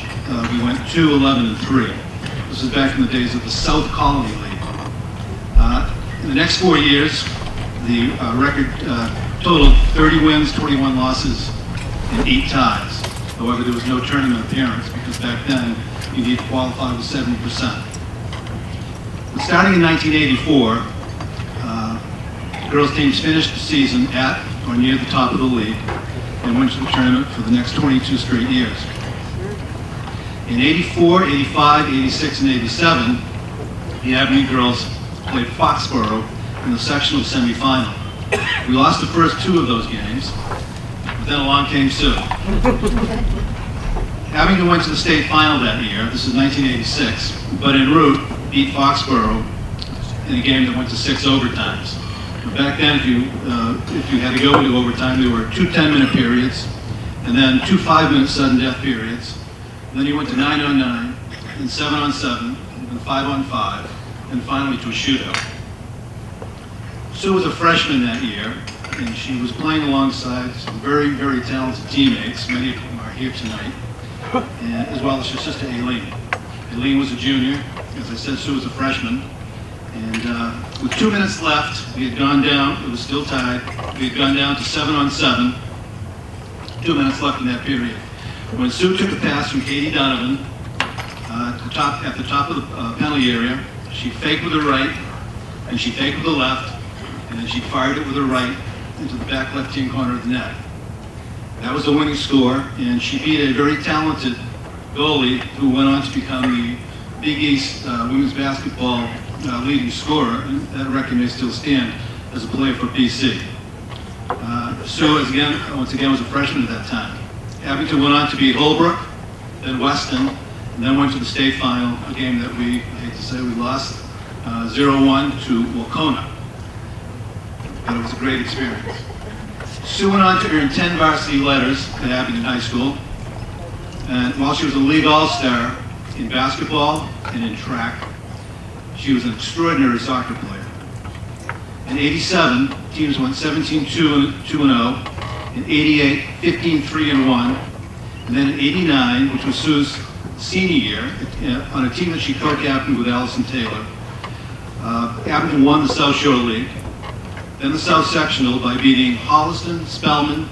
we went 2-11-3. This was back in the days of the South Colony League. In the next 4 years, the record totaled 30 wins, 21 losses, and 8 ties. However, there was no tournament appearance because back then you need to qualify with 70%. But starting in 1984, girls teams finished the season at or near the top of the league and went to the tournament for the next 22 straight years. In 84, 85, 86, and 87, the Abington girls played Foxborough in the sectional semifinal. We lost the first 2 of those games, but then along came Sue. Abington went to the state final that year, this is 1986, but en route beat Foxborough in a game that went to 6 overtimes. Back then, if you had to go into overtime, there were 2 10-minute periods, and then 2 5-minute sudden death periods. Then you went to 9-on-9, then 7-on-7, then 5-on-5, and finally to a shootout. Sue was a freshman that year, and she was playing alongside some very, very talented teammates, many of whom are here tonight, and, as well as her sister Aileen. Aileen was a junior. As I said, Sue was a freshman. And with 2 minutes left, we had gone down, it was still tied, we had gone down to 7-on-7, 2 minutes left in that period. When Sue took a pass from Katie Donovan at the top of the penalty area, she faked with her right, and she faked with the left, and then she fired it with her right into the back left-hand corner of the net. That was the winning score, and she beat a very talented goalie who went on to become the Big East women's basketball leading scorer, and that record may still stand as a player for BC. Sue, once again, was a freshman at that time. Abington went on to beat Holbrook, then Weston, and then went to the state final, a game that I hate to say we lost, 0-1 to Walcona. But it was a great experience. Sue went on to earn 10 varsity letters at Abington High School, and while she was a league all-star in basketball and in track, she was an extraordinary soccer player. In 87, teams went 17-2-0. In 88, 15-3-1. And then in 89, which was Sue's senior year, on a team that she co-captained with Allison Taylor, Abington won the South Shore League, then the South Sectional by beating Holliston, Spelman,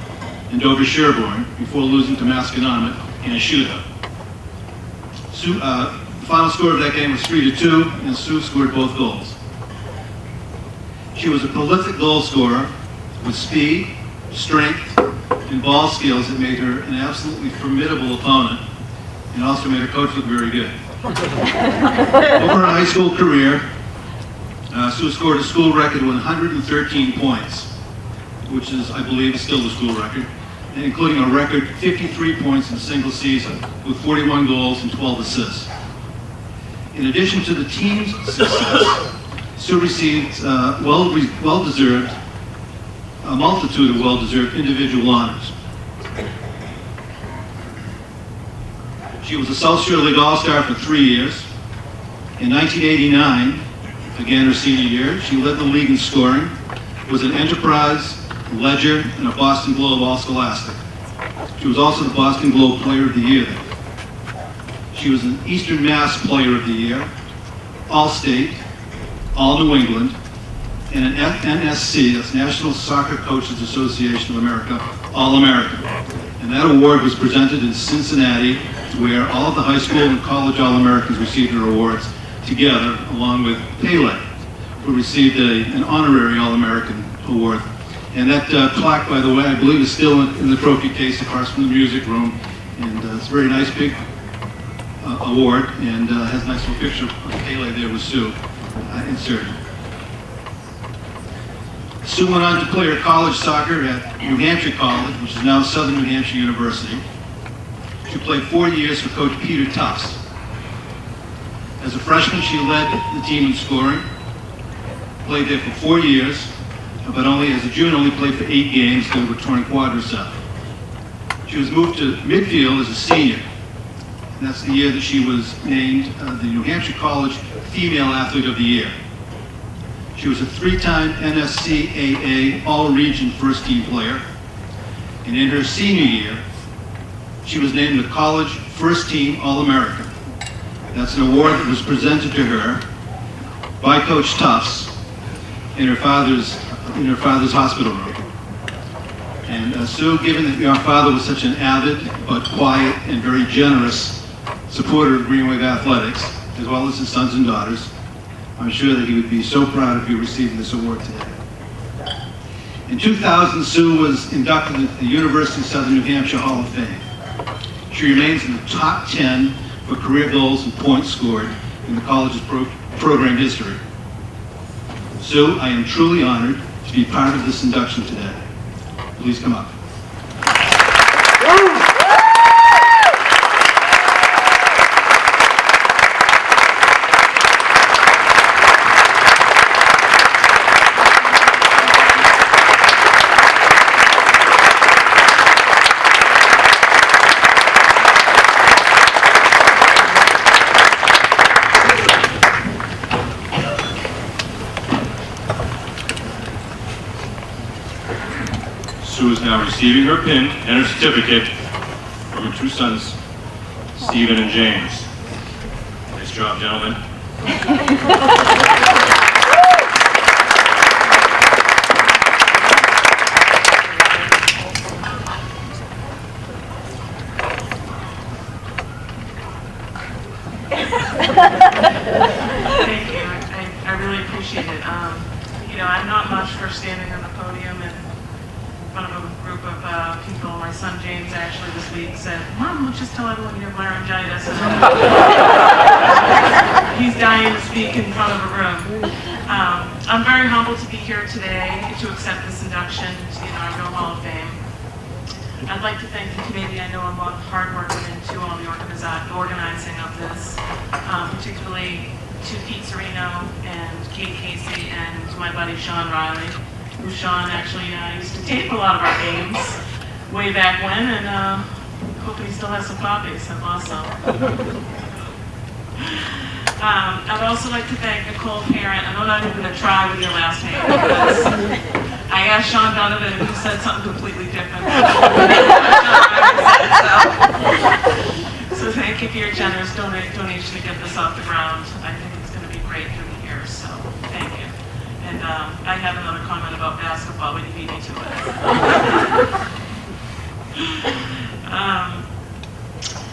and Dover Sherborne before losing to Masconomet in a shootout. The final score of that game was 3-2, and Sue scored both goals. She was a prolific goal scorer with speed, strength, and ball skills that made her an absolutely formidable opponent, and also made her coach look very good. Over her high school career, Sue scored a school record of 113 points, which is, I believe, still the school record, including a record 53 points in a single season, with 41 goals and 12 assists. In addition to the team's success, Sue received a multitude of well-deserved individual honors. She was a South Shore League All-Star for 3 years. In 1989, again her senior year, she led the league in scoring, was an Enterprise, Ledger, and a Boston Globe All-Scholastic. She was also the Boston Globe Player of the Year. She was an Eastern Mass Player of the Year, All-State, All-New England, and an NSC, that's National Soccer Coaches Association of America, All-American. And that award was presented in Cincinnati, where all of the high school and college All-Americans received their awards together, along with Pele, who received an honorary All-American award. And that plaque, by the way, I believe is still in the trophy case across from the music room. And it's a very nice big award, and has a nice little picture of Pele there with Sue inserted. Sue went on to play her college soccer at New Hampshire College, which is now Southern New Hampshire University. She played 4 years for Coach Peter Tufts. As a freshman, she led the team in scoring, played there for 4 years, but as a junior, only played for 8 games due to a torn quadricep. She was moved to midfield as a senior, and that's the year that she was named the New Hampshire College Female Athlete of the Year. She was a 3-time NSCAA All-Region First Team player, and in her senior year, she was named the College First Team All-American. That's an award that was presented to her by Coach Tufts in her father's hospital room. And Sue, given that your father was such an avid but quiet and very generous supporter of Green Wave Athletics, as well as his sons and daughters, I'm sure that he would be so proud of you receiving this award today. In 2000, Sue was inducted into the University of Southern New Hampshire Hall of Fame. She remains in the top 10 for career goals and points scored in the college's program history. Sue, I am truly honored to be part of this induction today. Please come up. Sue is now receiving her pin and her certificate from her 2 sons, Stephen and James. Nice job, gentlemen. Thank you. I really appreciate it. I'm not much for standing on the podium and in front of a group of people. My son James actually this week said, "Mom, let's just tell everyone you have laryngitis." And he's dying to speak in front of a room. I'm very humbled to be here today to accept this induction to the inaugural Hall of Fame. I'd like to thank the committee. I know a lot of hard work went into all the organizing of this, particularly to Pete Serino and Kate Casey and my buddy Sean Riley, who Sean actually used to tape a lot of our games way back when, and hoping he still has some copies. I've lost some. I'd also like to thank Nicole Parent. I know I'm not even going to try with your last name, because I asked Sean Donovan and he said something completely different. So thank you for your generous donation to get this off the ground. I think it's going to be great through the years, so thank you. And I have another comment about basketball when you beat me to it.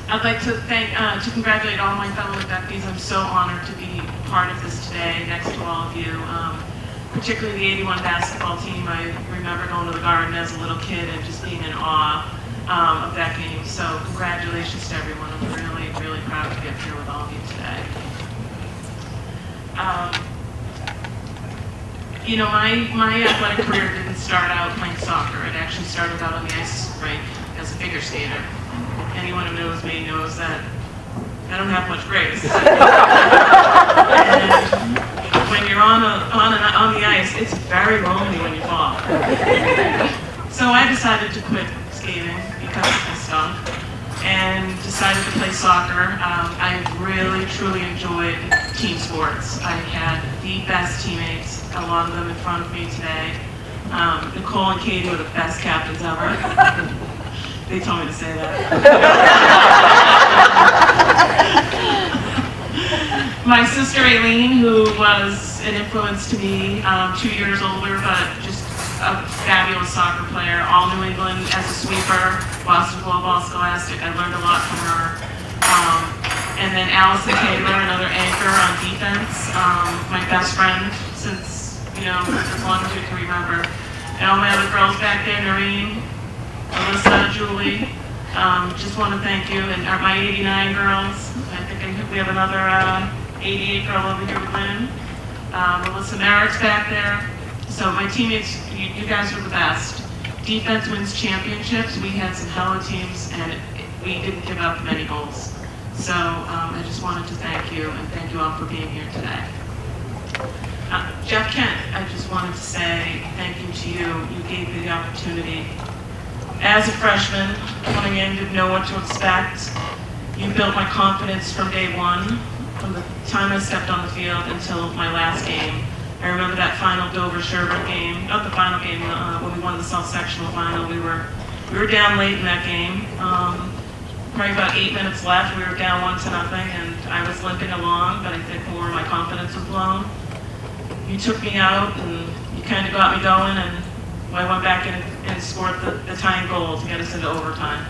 I'd like to congratulate all my fellow inductees. I'm so honored to be part of this today next to all of you. Particularly the 81 basketball team. I remember going to the Garden as a little kid and just being in awe of that game. So congratulations to everyone. I'm really, really proud to be up here with all of you today. My athletic career didn't start out playing soccer. It actually started out on the ice rink as a figure skater. Anyone who knows me knows that I don't have much grace. And when you're on the ice, it's very lonely when you fall. So I decided to quit skating because I stunk and decided to play soccer. I really, truly enjoyed team sports. I had the best teammates, a lot of them in front of me today. Nicole and Katie were the best captains ever. They told me to say that. My sister Aileen, who was an influence to me, 2 years older, but just a fabulous soccer player, all New England as a sweeper, Boston Globe All Scholastic. I learned a lot from her. And then Allison Taylor, another anchor on defense, my best friend since, as long as we can remember. And all my other girls back there, Noreen, Alyssa, Julie, just want to thank you. And my 89 girls, I think we have another 88 girl over here with Lynn. Melissa Merrick's back there. So my teammates, you guys are the best. Defense wins championships. We had some hella teams, and we didn't give up many goals. So I just wanted to thank you, and thank you all for being here today. Jeff Kent, I just wanted to say thank you to you. You gave me the opportunity. As a freshman, coming in, didn't know what to expect. You built my confidence from day one, from the time I stepped on the field until my last game. I remember that final Dover-Sherbrooke game, not the final game, when we won the South Sectional final. We were down late in that game. Probably about 8 minutes left. We were down 1-0, and I was limping along, but I think more my confidence was blown. You took me out, and you kind of got me going, and I went back and scored the tying goal to get us into overtime.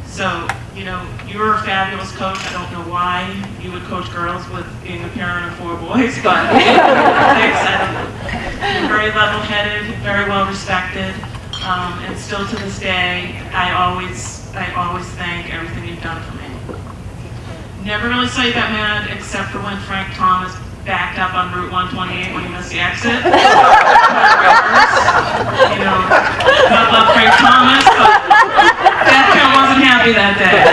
So, you were a fabulous coach. I don't know why you would coach girls with being a parent of 4 boys, but thanks. You're very level-headed, very well-respected, and still to this day, I always thank everything you've done for me. Never really saw you that mad, except for when Frank Thomas backed up on Route 128 when he missed the exit. God love Frank Thomas, but that wasn't happy that day.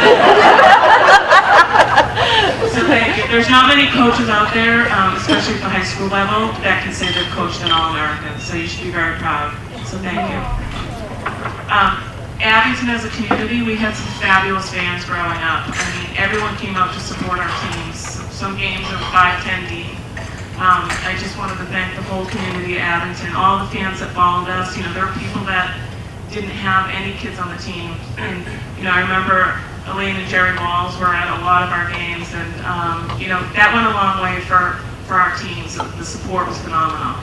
So thank you. There's not many coaches out there, especially at the high school level, that can say they've coached an All-American, so you should be very proud. So thank you. Abington as a community, we had some fabulous fans growing up. I mean, everyone came out to support our teams. Some games are 5-10 deep. I just wanted to thank the whole community of Abington, all the fans that followed us. There were people that didn't have any kids on the team. And, I remember Elaine and Jerry Walls were at a lot of our games, and, that went a long way for our teams. The support was phenomenal.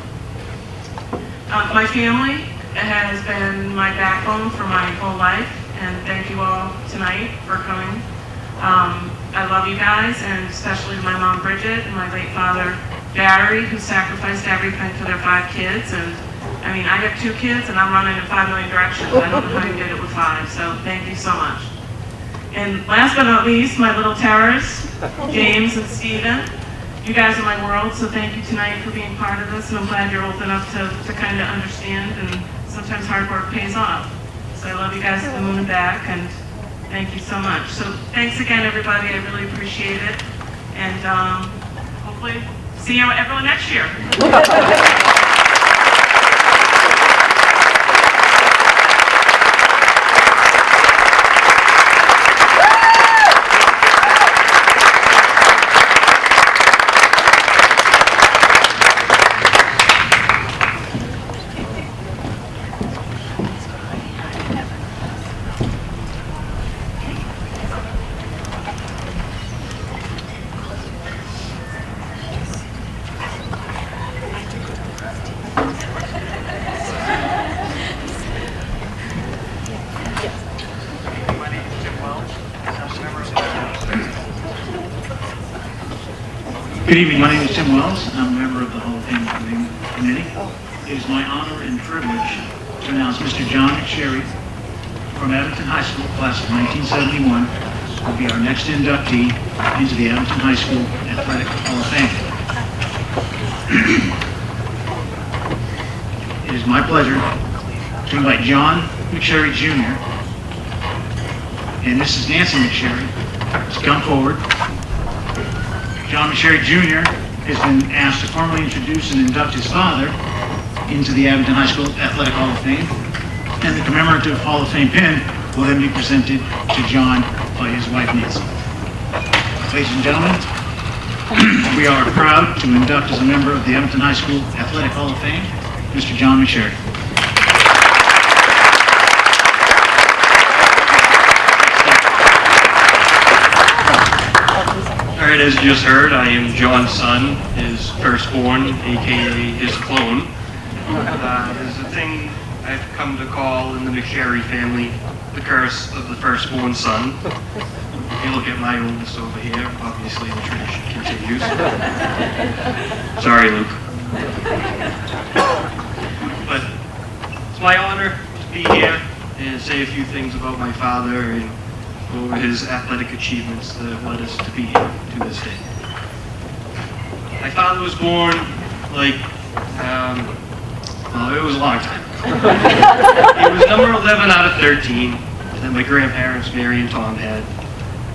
My family has been my backbone for my whole life, and thank you all tonight for coming. I love you guys, and especially my mom Bridget and my late father Barry, who sacrificed everything for their 5 kids. And I mean, I have 2 kids, and I'm running in 5 million directions. I don't know how you did it with 5, so thank you so much. And last but not least, my little terrors, James and Steven. You guys are my world, so thank you tonight for being part of this, and I'm glad you're old enough to kind of understand, and sometimes hard work pays off. So I love you guys to the moon and back, and thank you so much. So thanks again, everybody. I really appreciate it, and hopefully see you everyone next year. Good evening, my name is Tim Wells. I'm a member of the Hall of Fame Committee. It is my honor and privilege to announce Mr. John McSherry from Abington High School, class of 1971, will be our next inductee into the Abington High School Athletic Hall of Fame. It is my pleasure to invite John McSherry Jr. and Mrs. Nancy McSherry to come forward John McSherry Jr. has been asked to formally introduce and induct his father into the Abington High School Athletic Hall of Fame, and the commemorative Hall of Fame pin will then be presented to John by his wife Nancy. Ladies and gentlemen, we are proud to induct as a member of the Abington High School Athletic Hall of Fame, Mr. John McSherry. All right, as you just heard, I am John's son, his firstborn, aka his clone. There's a thing I've come to call in the McSherry family the curse of the firstborn son. If you look at my oldest over here, obviously the tradition continues. Sorry, Luke. But it's my honor to be here and say a few things about my father and go over his athletic achievements that have led us to be here to this day. My father was born well, it was a long time. He was number 11 out of 13 that my grandparents, Mary and Tom, had.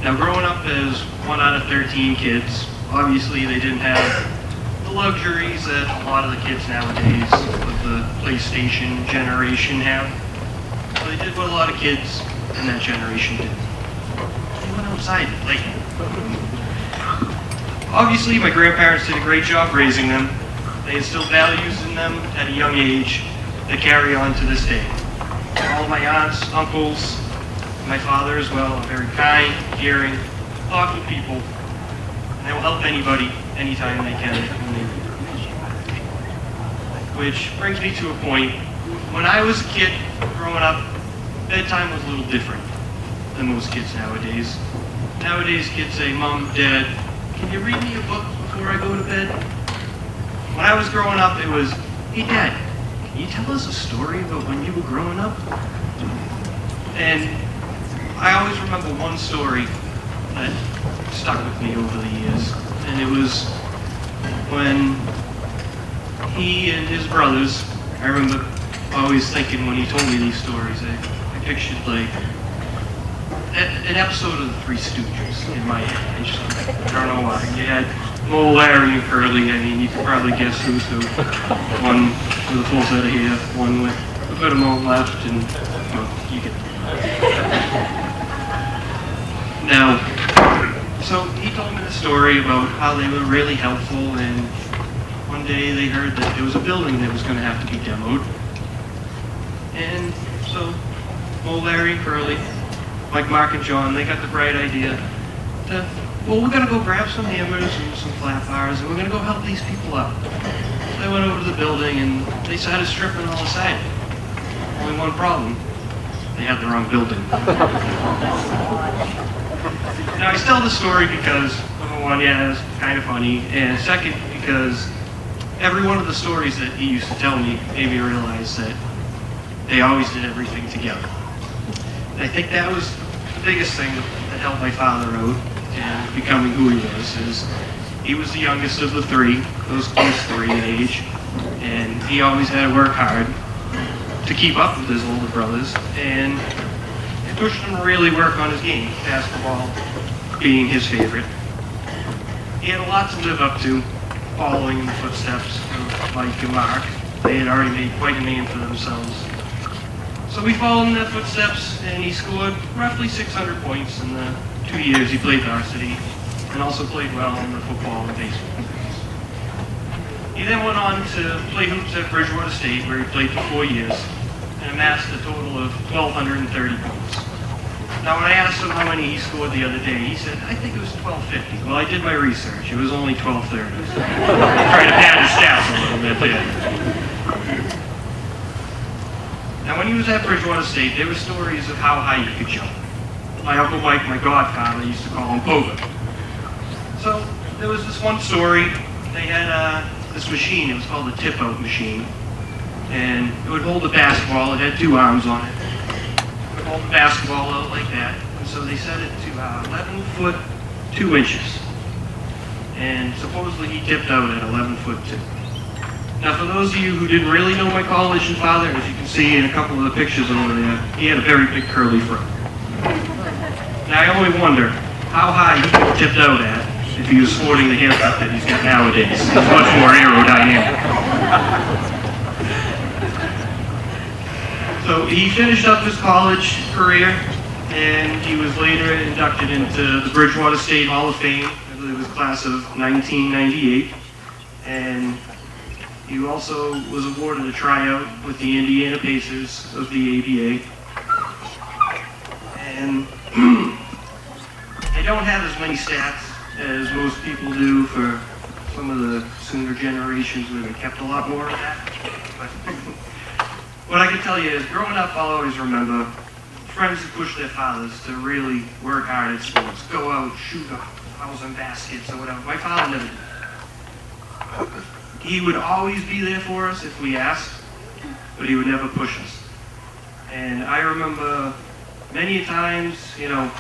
Now, growing up as 1 out of 13 kids, obviously they didn't have the luxuries that a lot of the kids nowadays of the PlayStation generation have. So they did what a lot of kids in that generation did. They went outside and played. Obviously, my grandparents did a great job raising them. They instilled values in them at a young age that carry on to this day. All of my aunts, uncles, my father as well are very kind, caring, thoughtful people, and they will help anybody anytime they can. Which brings me to a point. When I was a kid growing up, bedtime was a little different than most kids nowadays. Nowadays kids say, Mom, Dad, can you read me a book before I go to bed? When I was growing up, it was, hey Dad, can you tell us a story about when you were growing up? And I always remember one story that stuck with me over the years. And it was when he and his brothers, I remember always thinking when he told me these stories, I pictured like an episode of the Three Stooges in my head. I don't know why. You had Mo, Larry, and Curly. I mean, you could probably guess who's who. One with a full set of hair, one with a bit of mo left, and well, you get Now, so he told me the story about how they were really helpful, and one day they heard that there was a building that was going to have to be demoed. And so Mo, Larry, and Curly, like Mark and John, they got the bright idea to, well, we're going to go grab some hammers and some flat bars, and we're going to go help these people out. So they went over to the building, and they started stripping all the siding. Only one problem. They had the wrong building. Now, I tell the story because, number one, yeah, it's kind of funny, and second, because every one of the stories that he used to tell me made me realize that they always did everything together. And I think that was the biggest thing that helped my father out in becoming who he was he was the youngest of the three, those close three in age, and he always had to work hard to keep up with his older brothers, and it pushed him to really work on his game, basketball being his favorite. He had a lot to live up to, following in the footsteps of Mike and Mark. They had already made quite a name for themselves. So we followed in their footsteps, and he scored roughly 600 points in the 2 years he played varsity, and also played well in the football and baseball. He then went on to play hoops at Bridgewater State, where he played for 4 years, and amassed a total of 1,230 points. Now, when I asked him how many he scored the other day, he said, I think it was 1,250. Well, I did my research. It was only 1,230. Trying to pad his stats a little bit there. Now, when he was at Bridgewater State, there were stories of how high he could jump. My Uncle Mike, my godfather, used to call him Pogo. So, there was this one story. They had this machine. It was called a tip-out machine. And it would hold a basketball. It had 2 arms on it. It would hold the basketball out like that. And so they set it to 11 foot 2 inches. And supposedly he tipped out at 11 foot 2. Now, for those of you who didn't really know my college and father, as you can see in a couple of the pictures over there, he had a very big curly fro. Now, I only wonder how high he could have tipped out at if he was sporting the haircut that he's got nowadays. He's much more aerodynamic. So he finished up his college career, and he was later inducted into the Bridgewater State Hall of Fame. I believe it was class of 1998. And he also was awarded a tryout with the Indiana Pacers of the ABA. And I don't have as many stats as most people do for some of the sooner generations where they kept a lot more of that. But what I can tell you is, growing up, I'll always remember friends who pushed their fathers to really work hard at sports, go out, shoot 1,000 baskets or whatever. My father never did. He would always be there for us if we asked, but he would never push us. And I remember many times, him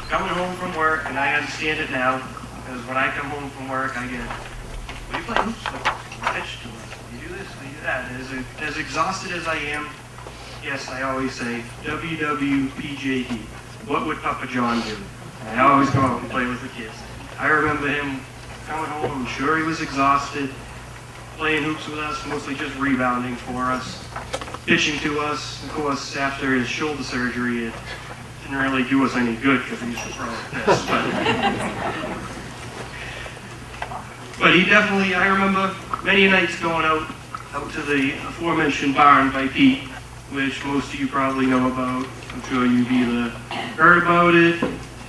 coming home from work, and I understand it now, because when I come home from work, I get, "What do you play hoops with? Vegetables. You do this, you do that." And as exhausted as I am, yes, I always say, WWPJD. What would Papa John do? And I always go out and play with the kids. I remember him coming home, I'm sure he was exhausted, playing hoops with us, mostly just rebounding for us, pitching to us. Of course, after his shoulder surgery, it didn't really do us any good because he used to throw like this. But he definitely, I remember many nights going out to the aforementioned barn by Pete, which most of you probably know about. I'm sure you've either heard about it,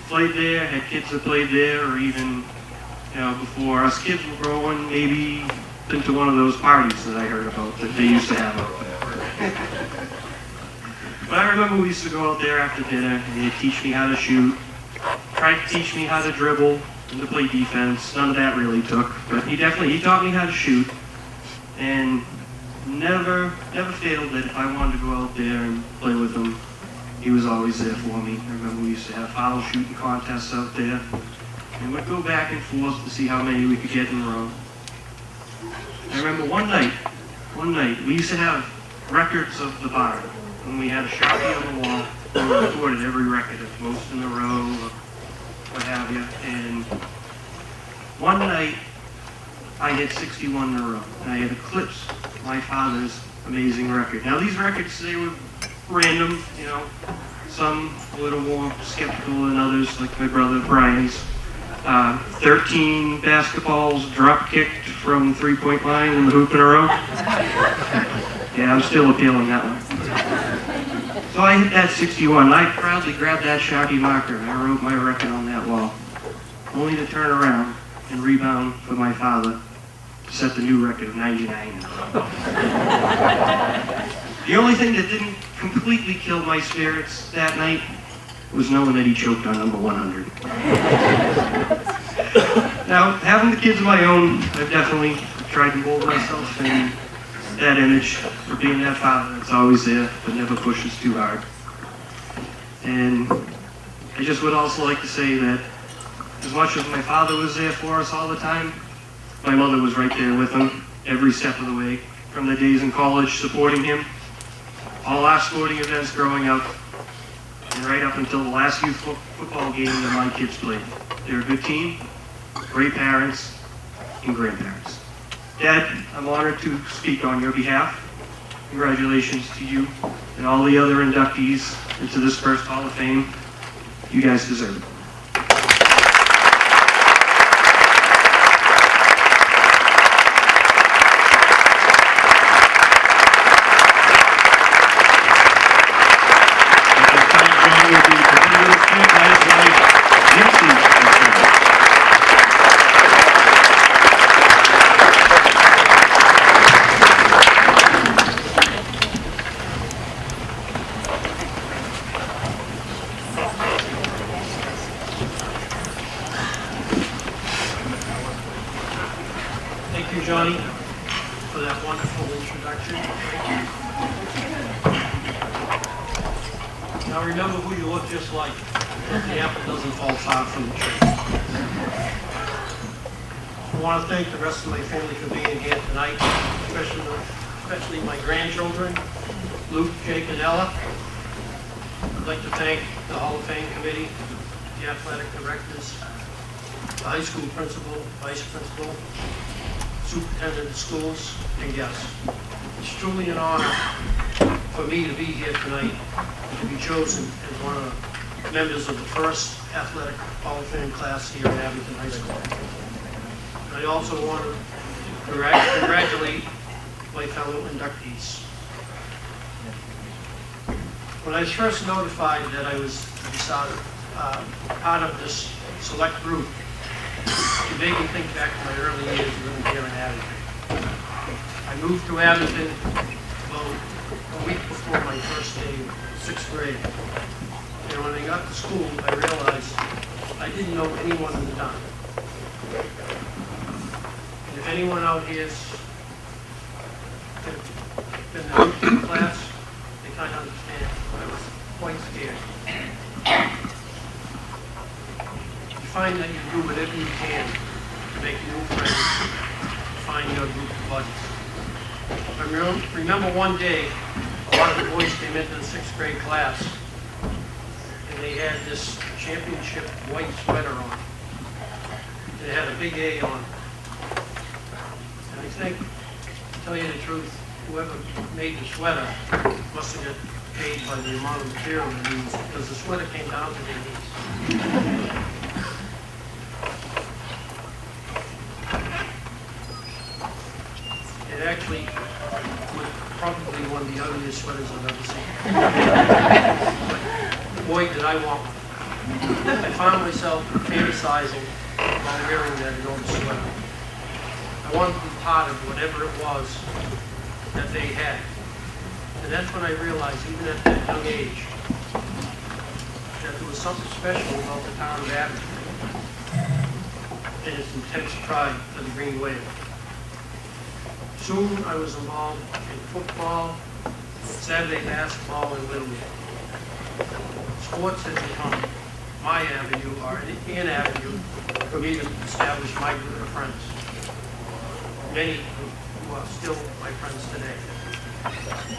played there, had kids that played there, or even, before us kids were growing, maybe been to one of those parties that I heard about that they used to have out there. But I remember we used to go out there after dinner, and he'd teach me how to shoot, tried to teach me how to dribble and to play defense. None of that really took, but he taught me how to shoot, and never failed that if I wanted to go out there and play with him, he was always there for me. I remember we used to have foul shooting contests out there, and we'd go back and forth to see how many we could get in a row. I remember one night, we used to have records of the barn, and we had a Sharpie on the wall, and we recorded every record of most in a row, or what have you, and one night, I hit 61 in a row, and I had eclipsed my father's amazing record. Now these records, they were random, some a little more skeptical than others, like my brother Brian's. 13 basketballs drop kicked from three-point line in the hoop in a row. Yeah, I'm still appealing that one. So I hit that 61, and I proudly grabbed that Sharpie marker, and I wrote my record on that wall, only to turn around and rebound for my father to set the new record of 99 in a row. The only thing that didn't completely kill my spirits that night was knowing that he choked on number 100. Now, having the kids of my own, I've definitely tried to mold myself in that image for being that father that's always there, but never pushes too hard. And I just would also like to say that as much as my father was there for us all the time, my mother was right there with him every step of the way, from the days in college supporting him, all our sporting events growing up, and right up until the last youth football game that my kids played. They're a good team, great parents, and grandparents. Dad, I'm honored to speak on your behalf. Congratulations to you and all the other inductees into this first Hall of Fame. You guys deserve it. Thank you, Johnny, for that wonderful introduction. Now remember who you look just like. The apple doesn't fall far from the tree. I want to thank the rest of my family for being here tonight, especially my grandchildren, Luke, Jake, and Ella. I'd like to thank the Hall of Fame Committee, the athletic directors, the high school principal, vice principal, superintendent of schools, and guests. It's truly an honor for me to be here tonight and to be chosen as one of the members of the first athletic Hall of Fame class here at Abington High School. I also want to congratulate my fellow inductees. When I was first notified that I was part of this select group, it made me think back to my early years living here in Abington. I moved to Abington about a week before my first day of 6th grade. And when I got to school, I realized I didn't know anyone in the town. And if anyone out here has been in the class, they kind of understand. I was quite scared. You find that you do whatever you can to make new friends, to find your group of buddies. I remember one day, a lot of the boys came into the 6th grade class, and they had this championship white sweater on. It had a big A on it. And I think, to tell you the truth, whoever made the sweater must have got paid by the amount of material they used, because the sweater came down to their knees. It actually was probably one of the ugliest sweaters I've ever seen. But boy, did I want one. I found myself fantasizing while wearing that enormous sweater. I wanted to be part of whatever it was that they had. And that's when I realized, even at that young age, that there was something special about the town of Abington and its intense pride for the Green Wave. Soon I was involved in football, Saturday basketball, and Little League. Sports has become my avenue, or an avenue, for me to establish my group of friends. Many who are still my friends today.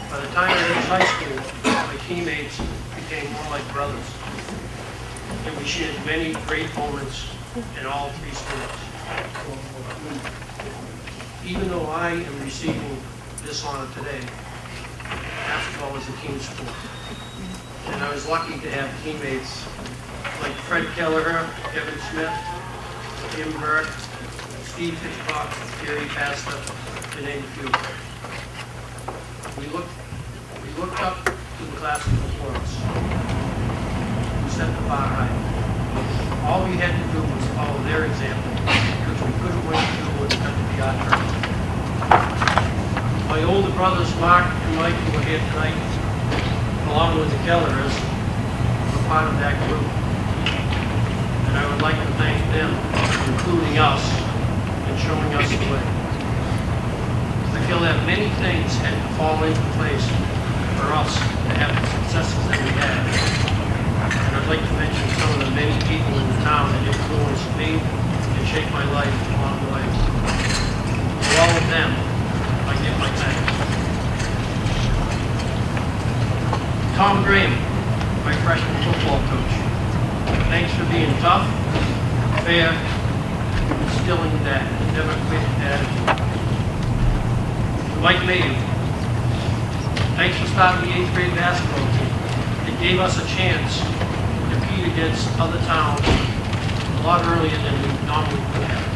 By the time I reached high school, my teammates became more like brothers. And we shared many great moments in all three sports. Even though I am receiving this honor today, basketball is a team sport. And I was lucky to have teammates like Fred Kelleher, Kevin Smith, Jim Burke, Steve Hitchcock, Gary Pasta, to name a few. We looked up to the class before us. We set the bar high. All we had to do was follow their example, because we couldn't wait to do what had to be our turn. My older brothers, Mark and Mike, who are here tonight, along with the Kellers, were part of that group. And I would like to thank them for including us and showing us the way. I feel that many things had to fall into place for us to have the successes that we had. And I'd like to mention some of the many people in the town that influenced me and shaped my life along the way. To all of them, I give my thanks. Tom Graham, my freshman football coach. Thanks for being tough, fair, and instilling that never quit attitude. Mike Mayhew, thanks for starting the 8th grade basketball team. It gave us a chance to compete against other towns a lot earlier than we normally would have.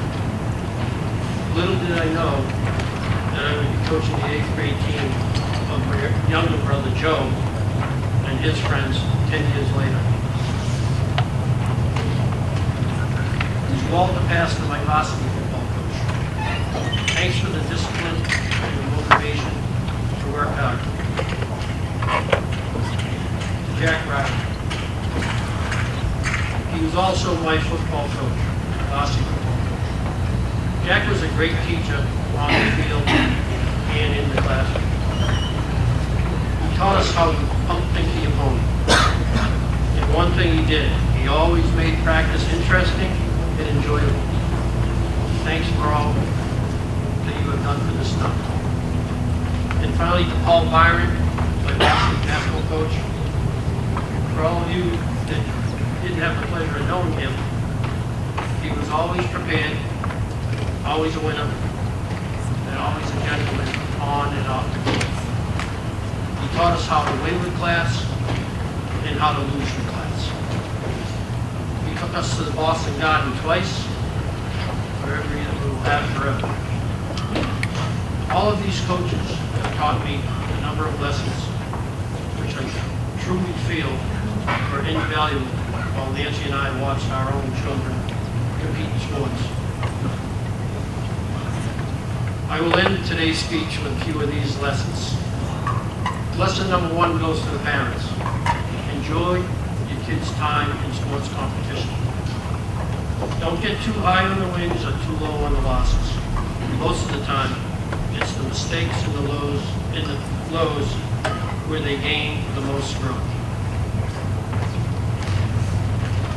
Little did I know that I would be coaching the 8th grade team of my younger brother Joe and his friends 10 years later. Walter Pastor, my varsity football coach. Thanks for the discipline and the motivation to work hard. To Jack Riley. He was also my football coach, varsity football coach. Jack was a great teacher on the field and in the classroom. He taught us how to outthink the opponent. And one thing he did, he always made practice interesting and enjoyable. Thanks for all that you have done for this stuff. And finally, to Paul Byron, my basketball coach. For all of you that didn't have the pleasure of knowing him, He was always prepared, always a winner, and always a gentleman on and off the field. He taught us how to win with class and how to lose with class. He took us to the Boston Garden twice, for every year we will have forever. All of these coaches have taught me a number of lessons which I truly feel are invaluable while Nancy and I watched our own children compete in sports. I will end today's speech with a few of these lessons. Lesson number 1 goes to the parents. Enjoy your kids' time in sports competition. Don't get too high on the wins or too low on the losses. Most of the time, it's the mistakes and the lows where they gain the most growth.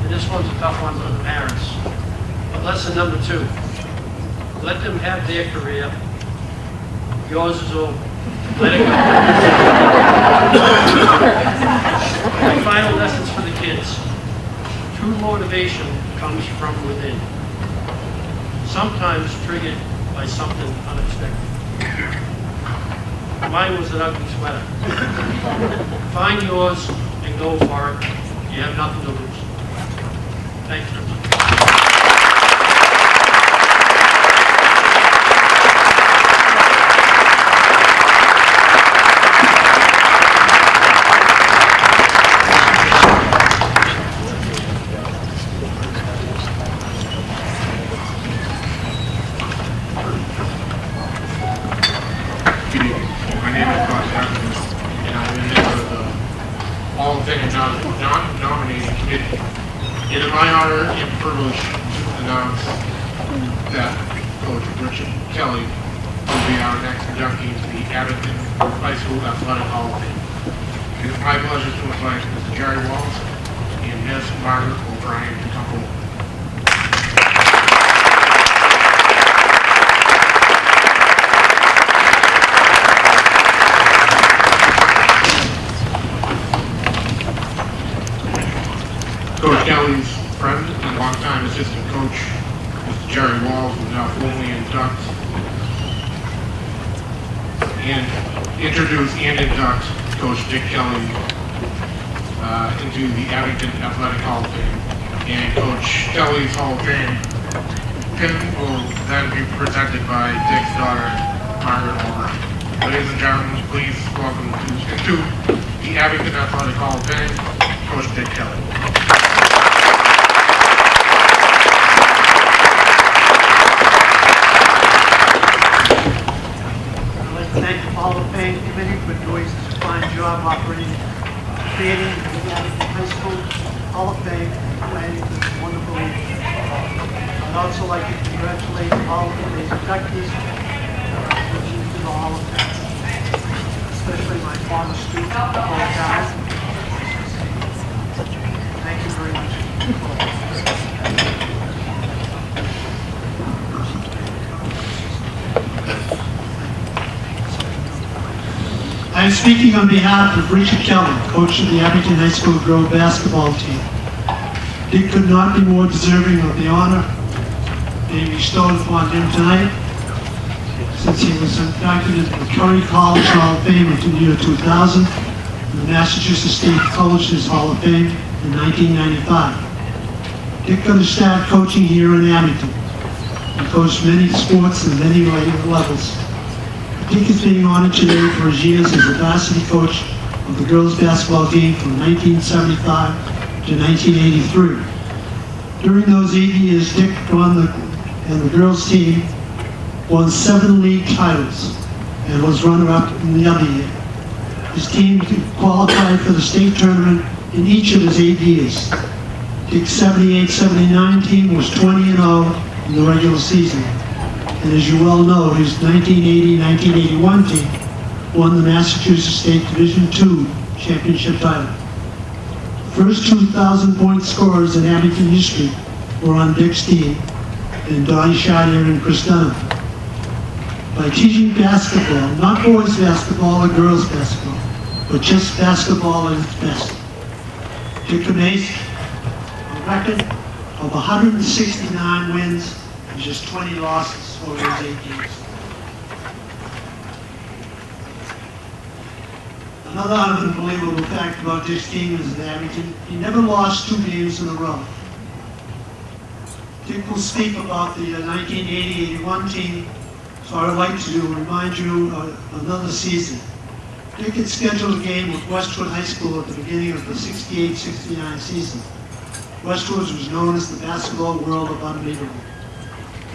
And this one's a tough one for the parents. But lesson number 2, let them have their career. Yours is over. Let it go. My final lessons for the kids. True motivation comes from within, sometimes triggered by something unexpected. Mine was an ugly sweater. Find yours and go for it. You have nothing to lose. Thank you. Nominating Committee. It is my honor and privilege to announce that Coach Richard Kelly will be our next inductee to the Abington High School Athletic Hall of Fame. It is my pleasure to invite Mr. Jerry Walls and Ms. Margaret O'Brien to come forward. Coach Kelly's friend and longtime assistant coach, Mr. Jerry Walls, will now formally induct and introduce and induct Coach Dick Kelly into the Abington Athletic Hall of Fame. And Coach Kelly's Hall of Fame pin will then be presented by Dick's daughter, Margaret O'Brien. Ladies and gentlemen, please welcome to the Abington Athletic Hall of Fame, Coach Dick Kelly. Thank the Hall of Fame Committee for doing such a fine job creating the Abington High School Hall of Fame, planning this wonderful evening. I'd also like to congratulate all of the inductees to the Hall of Fame, especially my former student, Paul Guy. Thank you very much. I am speaking on behalf of Richard Kelly, coach of the Abington High School girls basketball team. Dick could not be more deserving of the honor being bestowed upon him tonight, since he was inducted into the Curry College Hall of Fame in the year 2000 and the Massachusetts State Colleges Hall of Fame in 1995. Dick got his start coaching here in Abington. He coached many sports and many levels. Dick is being honored today for his years as a varsity coach of the girls basketball team from 1975 to 1983. During those 8 years, Dick and the girls team won 7 league titles and was runner-up in the other year. His team qualified for the state tournament in each of his 8 years. Dick's 78-79 team was 20-0 in the regular season. And as you well know, his 1980-1981 team won the Massachusetts State Division II championship title. The first 2,000-point scorers in Abington history were on Dick's team, and Donnie Scheider and Chris Dunham. By teaching basketball, not boys basketball or girls basketball, but just basketball at its best. Dick amazed on record of 169 wins and just 20 losses over his 8 games. Another unbelievable fact about Dick's team is that he never lost 2 games in a row. Dick will speak about the 1980-81 team, so I would like to remind you of another season. Dick had scheduled a game with Westwood High School at the beginning of the 68-69 season. Westwood was known as the basketball world of unbeatable.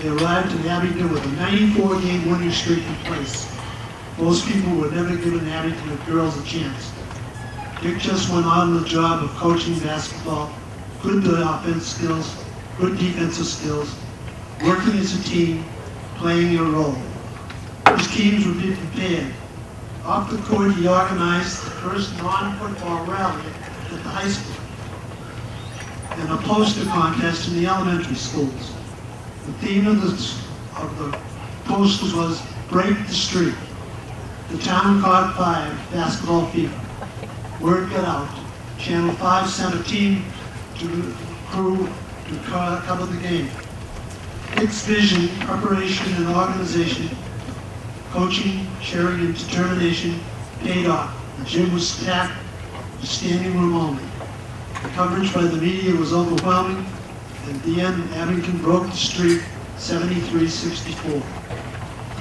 They arrived in Abington with a 94-game winning streak in place. Most people would never give an Abington girls a chance. Dick just went on the job of coaching basketball, good offense skills, good defensive skills, working as a team, playing your role. His teams would be prepared. Off the court, he organized the first non-football rally at the high school and a poster contest in the elementary schools. The theme of the posters was "Break the Streak." The town caught 5, basketball fever. Word got out. Channel 5 sent a team crew to cover the game. Dick's vision, preparation, and organization, coaching, sharing, and determination paid off. The gym was packed, the standing room only. The coverage by the media was overwhelming, and at the end, Abington broke the streak 73-64.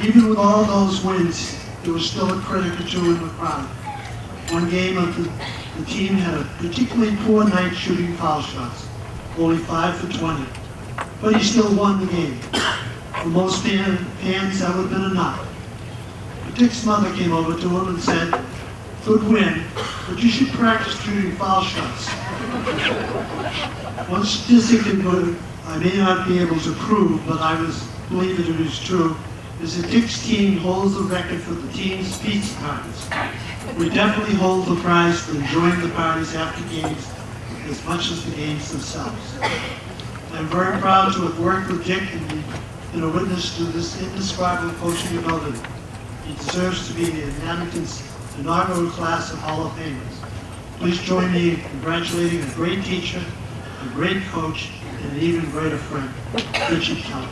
Even with all those wins, there was still a critic or two in the crowd. One game, the team had a particularly poor night shooting foul shots, only 5 for 20. But he still won the game. For most fans, that would have been enough. But Dick's mother came over to him and said, "Good win, but you should practice shooting foul shots." One statistic that I may not be able to prove, but I believe that it is true, is that Dick's team holds the record for the team's pizza parties. We definitely hold the prize for enjoying the parties after games as much as the games themselves. I'm very proud to have worked with Dick and been a witness to this indescribable coaching ability. He deserves to be in Abington's inaugural class of Hall of Famers. Please join me in congratulating a great teacher, a great coach, and an even greater friend, Richard Kelly.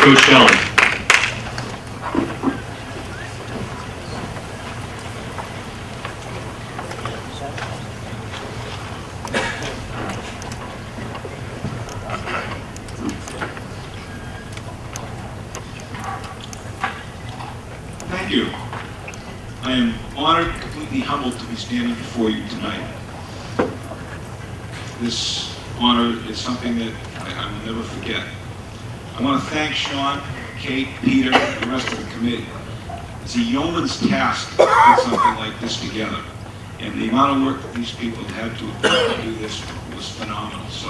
Coach Kelly. Thank you. I am honored, completely humbled to be standing before you tonight. This honor is something that I will never forget. I want to thank Sean, Kate, Peter, and the rest of the committee. It's a yeoman's task to put something like this together. And the amount of work that these people had to do this was phenomenal. So,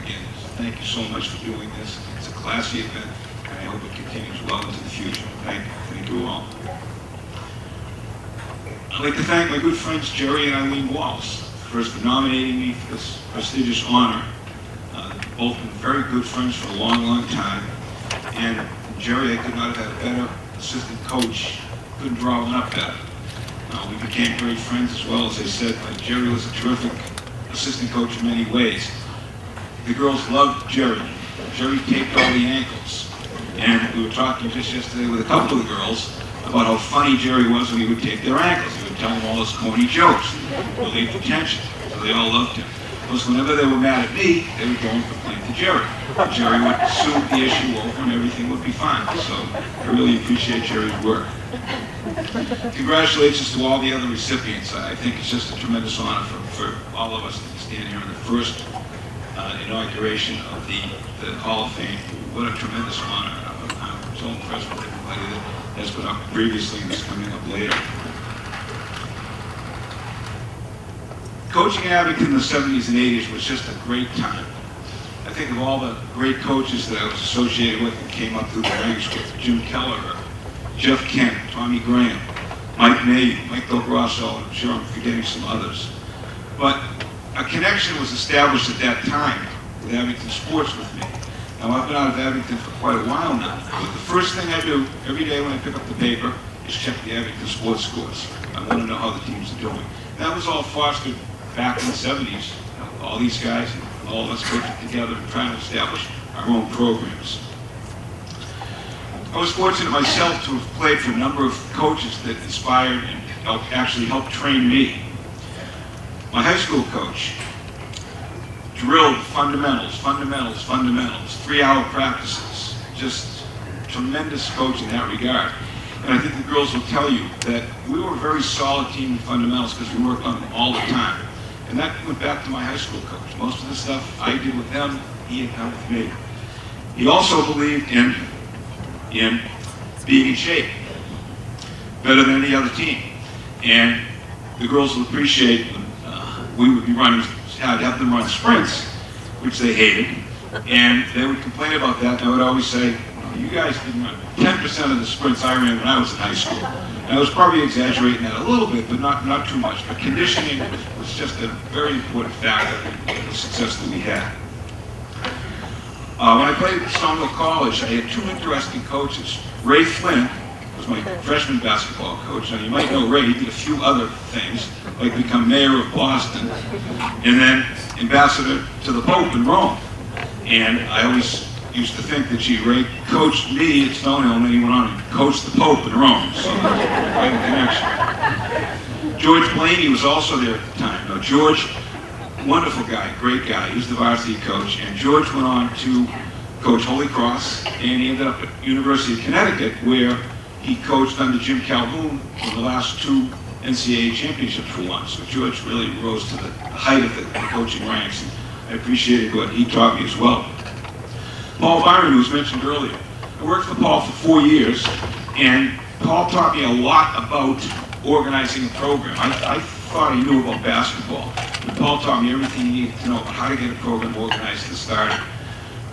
again, thank you so much for doing this. It's a classy event, and I hope it continues well into the future. Thank you all. I'd like to thank my good friends Jerry and Eileen Walls first for nominating me for this prestigious honor. Both been very good friends for a long, long time. And Jerry, I could not have had a better assistant coach. Couldn't draw one up better. We became great friends as well. As I said, Jerry was a terrific assistant coach in many ways. The girls loved Jerry. Jerry taped all the ankles. And we were talking just yesterday with a couple of the girls about how funny Jerry was when he would tape their ankles. He would tell them all his corny jokes, relieve the tension. So they all loved him. Because whenever they were mad at me, they would go and complain to Jerry. Jerry would soothe the issue over and everything would be fine. So I really appreciate Jerry's work. Congratulations to all the other recipients. I think it's just a tremendous honor for all of us to stand here in the first inauguration of the Hall of Fame. What a tremendous honor. I'm so impressed with everybody that has been up previously and is coming up later. Coaching Abington in the 70s and 80s was just a great time. I think of all the great coaches that I was associated with and came up through the ranks with: Jim Keller, Jeff Kent, Tommy Graham, Mike May, Mike Del Grosso, and I'm sure I'm forgetting some others. But a connection was established at that time with Abington Sports with me. Now, I've been out of Abington for quite a while now, but the first thing I do every day when I pick up the paper is check the Abington sports scores. I want to know how the teams are doing. That was all fostered back in the 70s. All these guys, all of us working together and trying to establish our own programs. I was fortunate myself to have played for a number of coaches that inspired and actually helped train me. My high school coach drilled fundamentals, 3-hour practices, just tremendous coach in that regard. And I think the girls will tell you that we were a very solid team in fundamentals because we worked on them all the time. And that went back to my high school coach. Most of the stuff I did with them, he had done with me. He also believed in being in shape, better than any other team. And the girls will appreciate when we would be running, have them run sprints, which they hated, and they would complain about that, and I would always say, you guys didn't run 10% of the sprints I ran when I was in high school. And I was probably exaggerating that a little bit, but not too much. But conditioning was just a very important factor in the success that we had. When I played at Stoneville College, I had two interesting coaches. Ray Flynn was my freshman basketball coach. Now, you might know Ray, he did a few other things, like become mayor of Boston, and then ambassador to the Pope in Rome. And I always used to think that Ray coached me at Stonehill, and then he went on and coached the Pope in Rome. So, quite a connection. George Blaney was also there at the time. Now, George, wonderful guy, great guy. He was the varsity coach, and George went on to coach Holy Cross, and he ended up at University of Connecticut, where he coached under Jim Calhoun in the last two NCAA championships were won. So George really rose to the height of the coaching ranks, and I appreciated what he taught me as well. Paul Byron, who was mentioned earlier. I worked for Paul for 4 years, and Paul taught me a lot about organizing a program. I thought he knew about basketball, but Paul taught me everything he needed to know about how to get a program organized and started.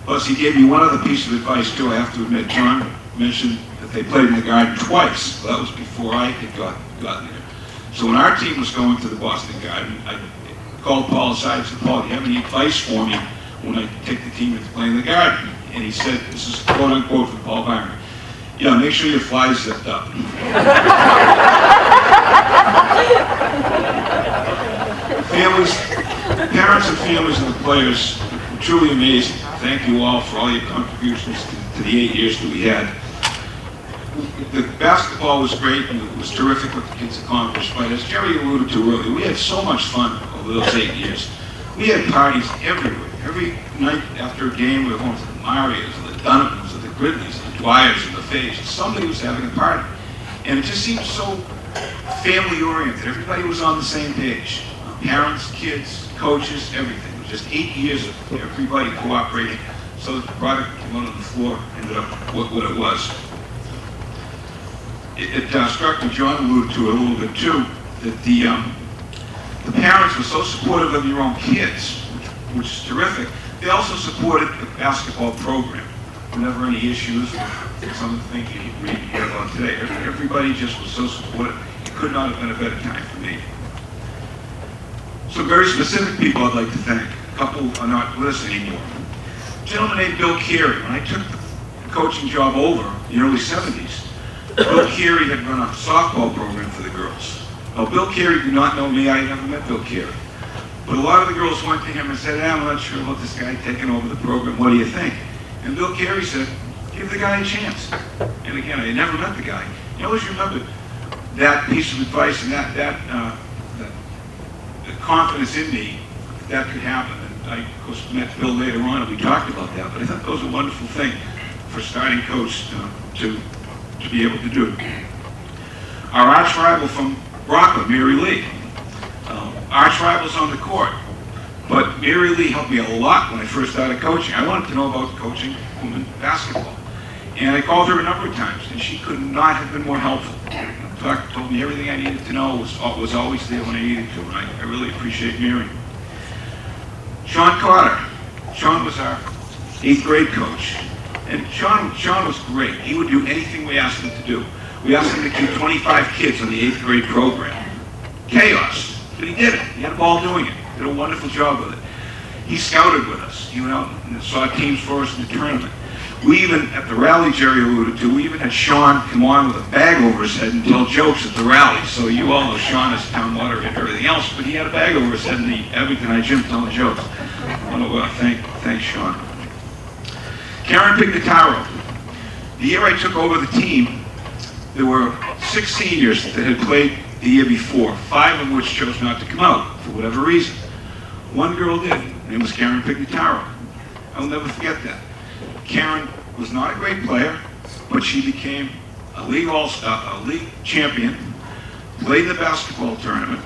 Plus, he gave me one other piece of advice, too. I have to admit, John mentioned that they played in the Garden twice. Well, that was before I had gotten there. So when our team was going to the Boston Garden, I called Paul aside and said, Paul, do you have any advice for me when I take the team to play in the Garden? And he said, this is quote unquote from Paul Byron, yeah, make sure your fly's zipped up. Families, parents and families of the players were truly amazing. Thank you all for all your contributions to the 8 years that we had. The basketball was great and it was terrific what the kids accomplished, but as Jerry alluded to earlier, we had so much fun over those 8 years. We had parties everywhere. Every night after a game, we were going to the Marias, or the Donovans, or the Gridleys, or the Dwyers, or the Fays. Somebody was having a party. And it just seemed so family-oriented. Everybody was on the same page. Parents, kids, coaches, everything. It was just 8 years of everybody cooperating. So the product came out on the floor, ended up what it was. It struck me, John alluded to it a little bit too, that the parents were so supportive of your own kids, which is terrific. They also supported the basketball program. Whenever any issues, or some of the things you read and hear about today, everybody just was so supportive. It could not have been a better time for me. Some very specific people I'd like to thank. A couple are not with us anymore. A gentleman named Bill Carey. When I took the coaching job over in the early 70s, Bill Carey had run a softball program for the girls. Now, Bill Carey did not know me. I had never met Bill Carey. But a lot of the girls went to him and said, I'm not sure about this guy taking over the program. What do you think? And Bill Carey said, give the guy a chance. And again, I had never met the guy. I always remembered that piece of advice and that confidence in me that could happen. And I, of course, met Bill later on and we talked about that. But I thought that was a wonderful thing for a starting coach to be able to do. Our arch rival from Rockland, Mary Lee. Arch rivals on the court. But Mary Lee helped me a lot when I first started coaching. I wanted to know about coaching women basketball. And I called her a number of times, and she could not have been more helpful. In fact, told me everything I needed to know, was always there when I needed to, and I really appreciate Mary. Sean Carter. Sean was our 8th grade coach. And Sean was great. He would do anything we asked him to do. We asked him to keep 25 kids on the 8th grade program. Chaos, but he did it. He had a ball doing it. Did a wonderful job with it. He scouted with us. He went out and saw teams for us in the tournament. We even, at the rally Jerry alluded to, we even had Sean come on with a bag over his head and tell jokes at the rally. So you all know Sean is town moderator and everything else, but he had a bag over his head in the Abington High Gym telling jokes. I want to thank Sean. Karen Pignataro. The year I took over the team, there were 6 seniors that had played the year before, 5 of which chose not to come out for whatever reason. One girl did. Her name was Karen Pignataro. I will never forget that. Karen was not a great player, but she became a league all-star, a league champion, played in the basketball tournament,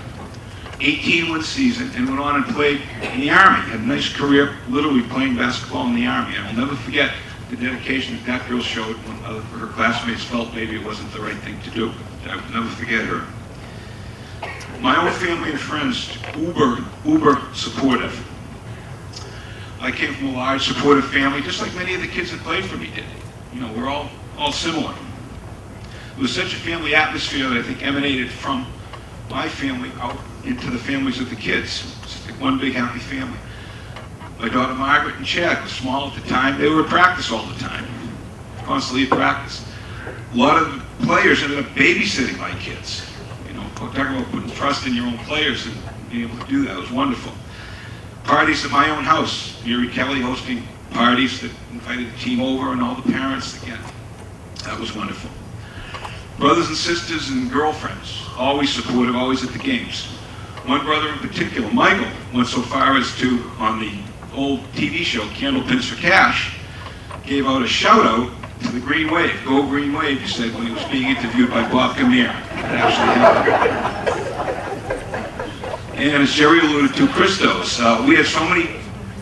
18-win season, and went on and played in the Army. Had a nice career, literally playing basketball in the Army. I will never forget the dedication that girl showed when her classmates felt maybe it wasn't the right thing to do. I will never forget her. My own family and friends, uber supportive. I came from a large supportive family, just like many of the kids that played for me did. You know, we're all similar. It was such a family atmosphere that I think emanated from my family out into the families of the kids. It's like one big happy family. My daughter Margaret and Chad were small at the time. They were at practice all the time, constantly at practice. A lot of the players ended up babysitting my kids. You know, talking about putting trust in your own players and being able to do that. It was wonderful. Parties at my own house. Mary Kelly hosting parties that invited the team over and all the parents again. That was wonderful. Brothers and sisters and girlfriends, always supportive, always at the games. One brother in particular, Michael, went so far as to, on the old TV show, Candlepins for Cash, gave out a shout out to the Green Wave. Go Green Wave, he said when he was being interviewed by Bob Gamere. That actually happened. And as Jerry alluded to, Christos. We had so many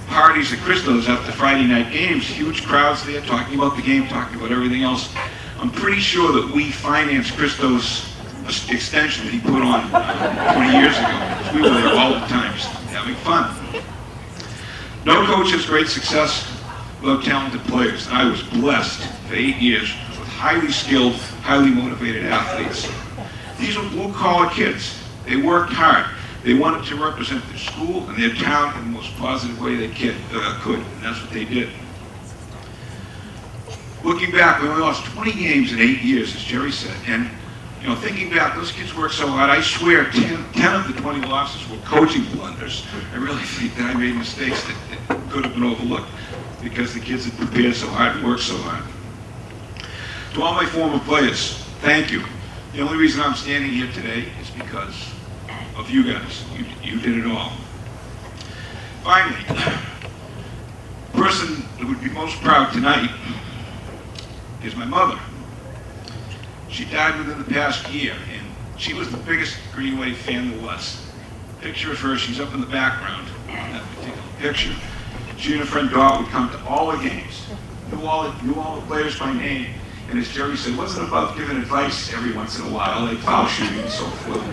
parties at Christos after Friday night games, huge crowds there talking about the game, talking about everything else. I'm pretty sure that we financed Christos' extension that he put on 20 years ago. We were there all the time, just having fun. No coach has great success without talented players. And I was blessed for 8 years with highly skilled, highly motivated athletes. These were blue-collar kids. They worked hard. They wanted to represent their school and their town in the most positive way they could, and that's what they did. Looking back, we only lost 20 games in 8 years, as Jerry said, and you know, thinking back, those kids worked so hard. I swear 10 of the 20 losses were coaching blunders. I really think that I made mistakes that could have been overlooked because the kids had prepared so hard and worked so hard. To all my former players, thank you. The only reason I'm standing here today is because of you guys. You did it all. Finally, the person that would be most proud tonight is my mother. She died within the past year, and she was the biggest Green Wave fan there was. Picture of her, she's up in the background on that particular picture. She and her friend Dot would come to all the games, knew all the players by name, and as Jerry said, wasn't above giving advice every once in a while, like foul shooting and so forth,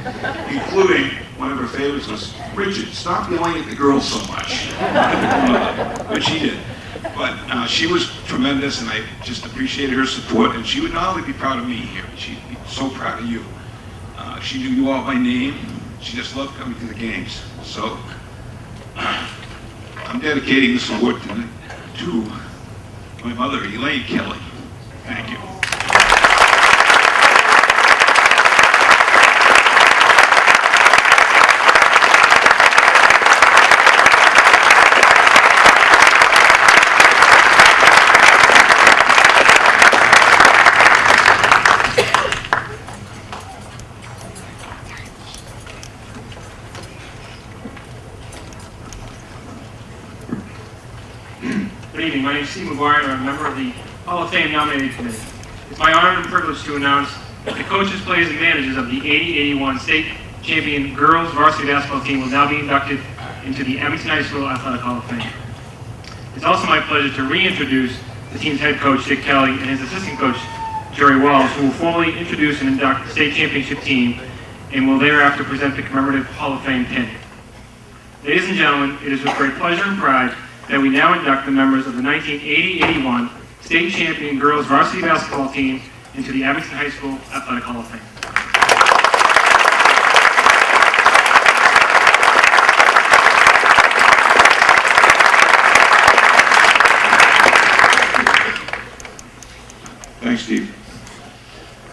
including one of her favorites was, Richard, stop yelling at the girls so much. But she did. But she was tremendous, and I just appreciated her support, and she would not only be proud of me here, but she'd be so proud of you. She knew you all by name. She just loved coming to the games. So I'm dedicating this award tonight to my mother, Elaine Kelly. Thank you. Good evening. My name is Steve McGuire, and I'm a member of the Hall of Fame nominating committee. It's my honor and privilege to announce that the coaches, players, and managers of the 80-81 state champion girls varsity basketball team will now be inducted into the Abington High School Athletic Hall of Fame. It's also my pleasure to reintroduce the team's head coach, Dick Kelly, and his assistant coach, Jerry Walls, who will formally introduce and induct the state championship team and will thereafter present the commemorative Hall of Fame pin. Ladies and gentlemen, it is with great pleasure and pride that we now induct the members of the 1980-81 state champion girls varsity basketball team into the Abington High School Athletic Hall of Fame. Thanks, Steve.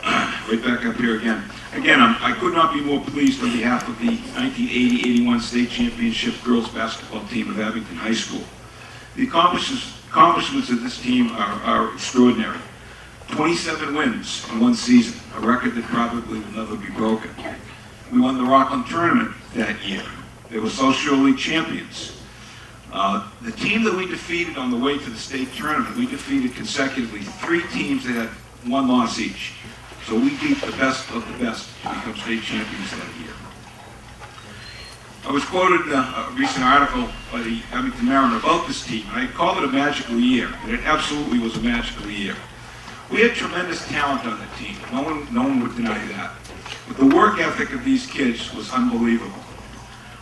Right back up here again. Again, I could not be more pleased on behalf of the 1980-81 state championship girls basketball team of Abington High School. The accomplishments of this team are extraordinary. 27 wins in one season, a record that probably will never be broken. We won the Rockland tournament that year. They were Social League champions. The team that we defeated on the way to the state tournament, we defeated consecutively 3 teams that had 1 loss each. So we beat the best of the best to become state champions that year. I was quoted in a recent article by the Abington Mariner about this team, and I called it a magical year, and it absolutely was a magical year. We had tremendous talent on the team. No one would deny that. But the work ethic of these kids was unbelievable.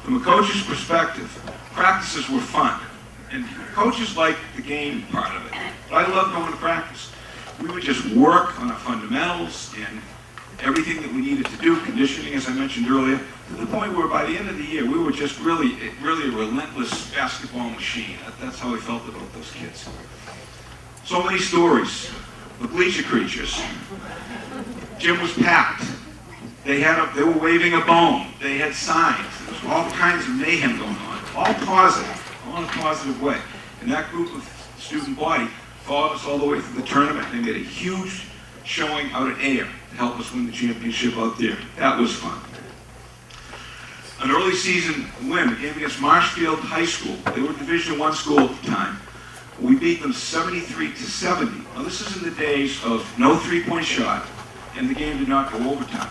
From a coach's perspective, practices were fun, and coaches liked the game part of it. But I loved going to practice. We would just work on our fundamentals and everything that we needed to do, conditioning, as I mentioned earlier, to the point where by the end of the year, we were just really a relentless basketball machine. That's how I felt about those kids. So many stories. The bleacher creatures. Gym was packed. They were waving a bone. They had signs. There was all kinds of mayhem going on. All positive, all in a positive way. And that group of student body followed us all the way through the tournament. They made a huge showing out at Air to help us win the championship out there. That was fun. An early season win came against Marshfield High School. They were Division I school at the time. We beat them 73-70. Now this is in the days of no three-point shot, and the game did not go overtime.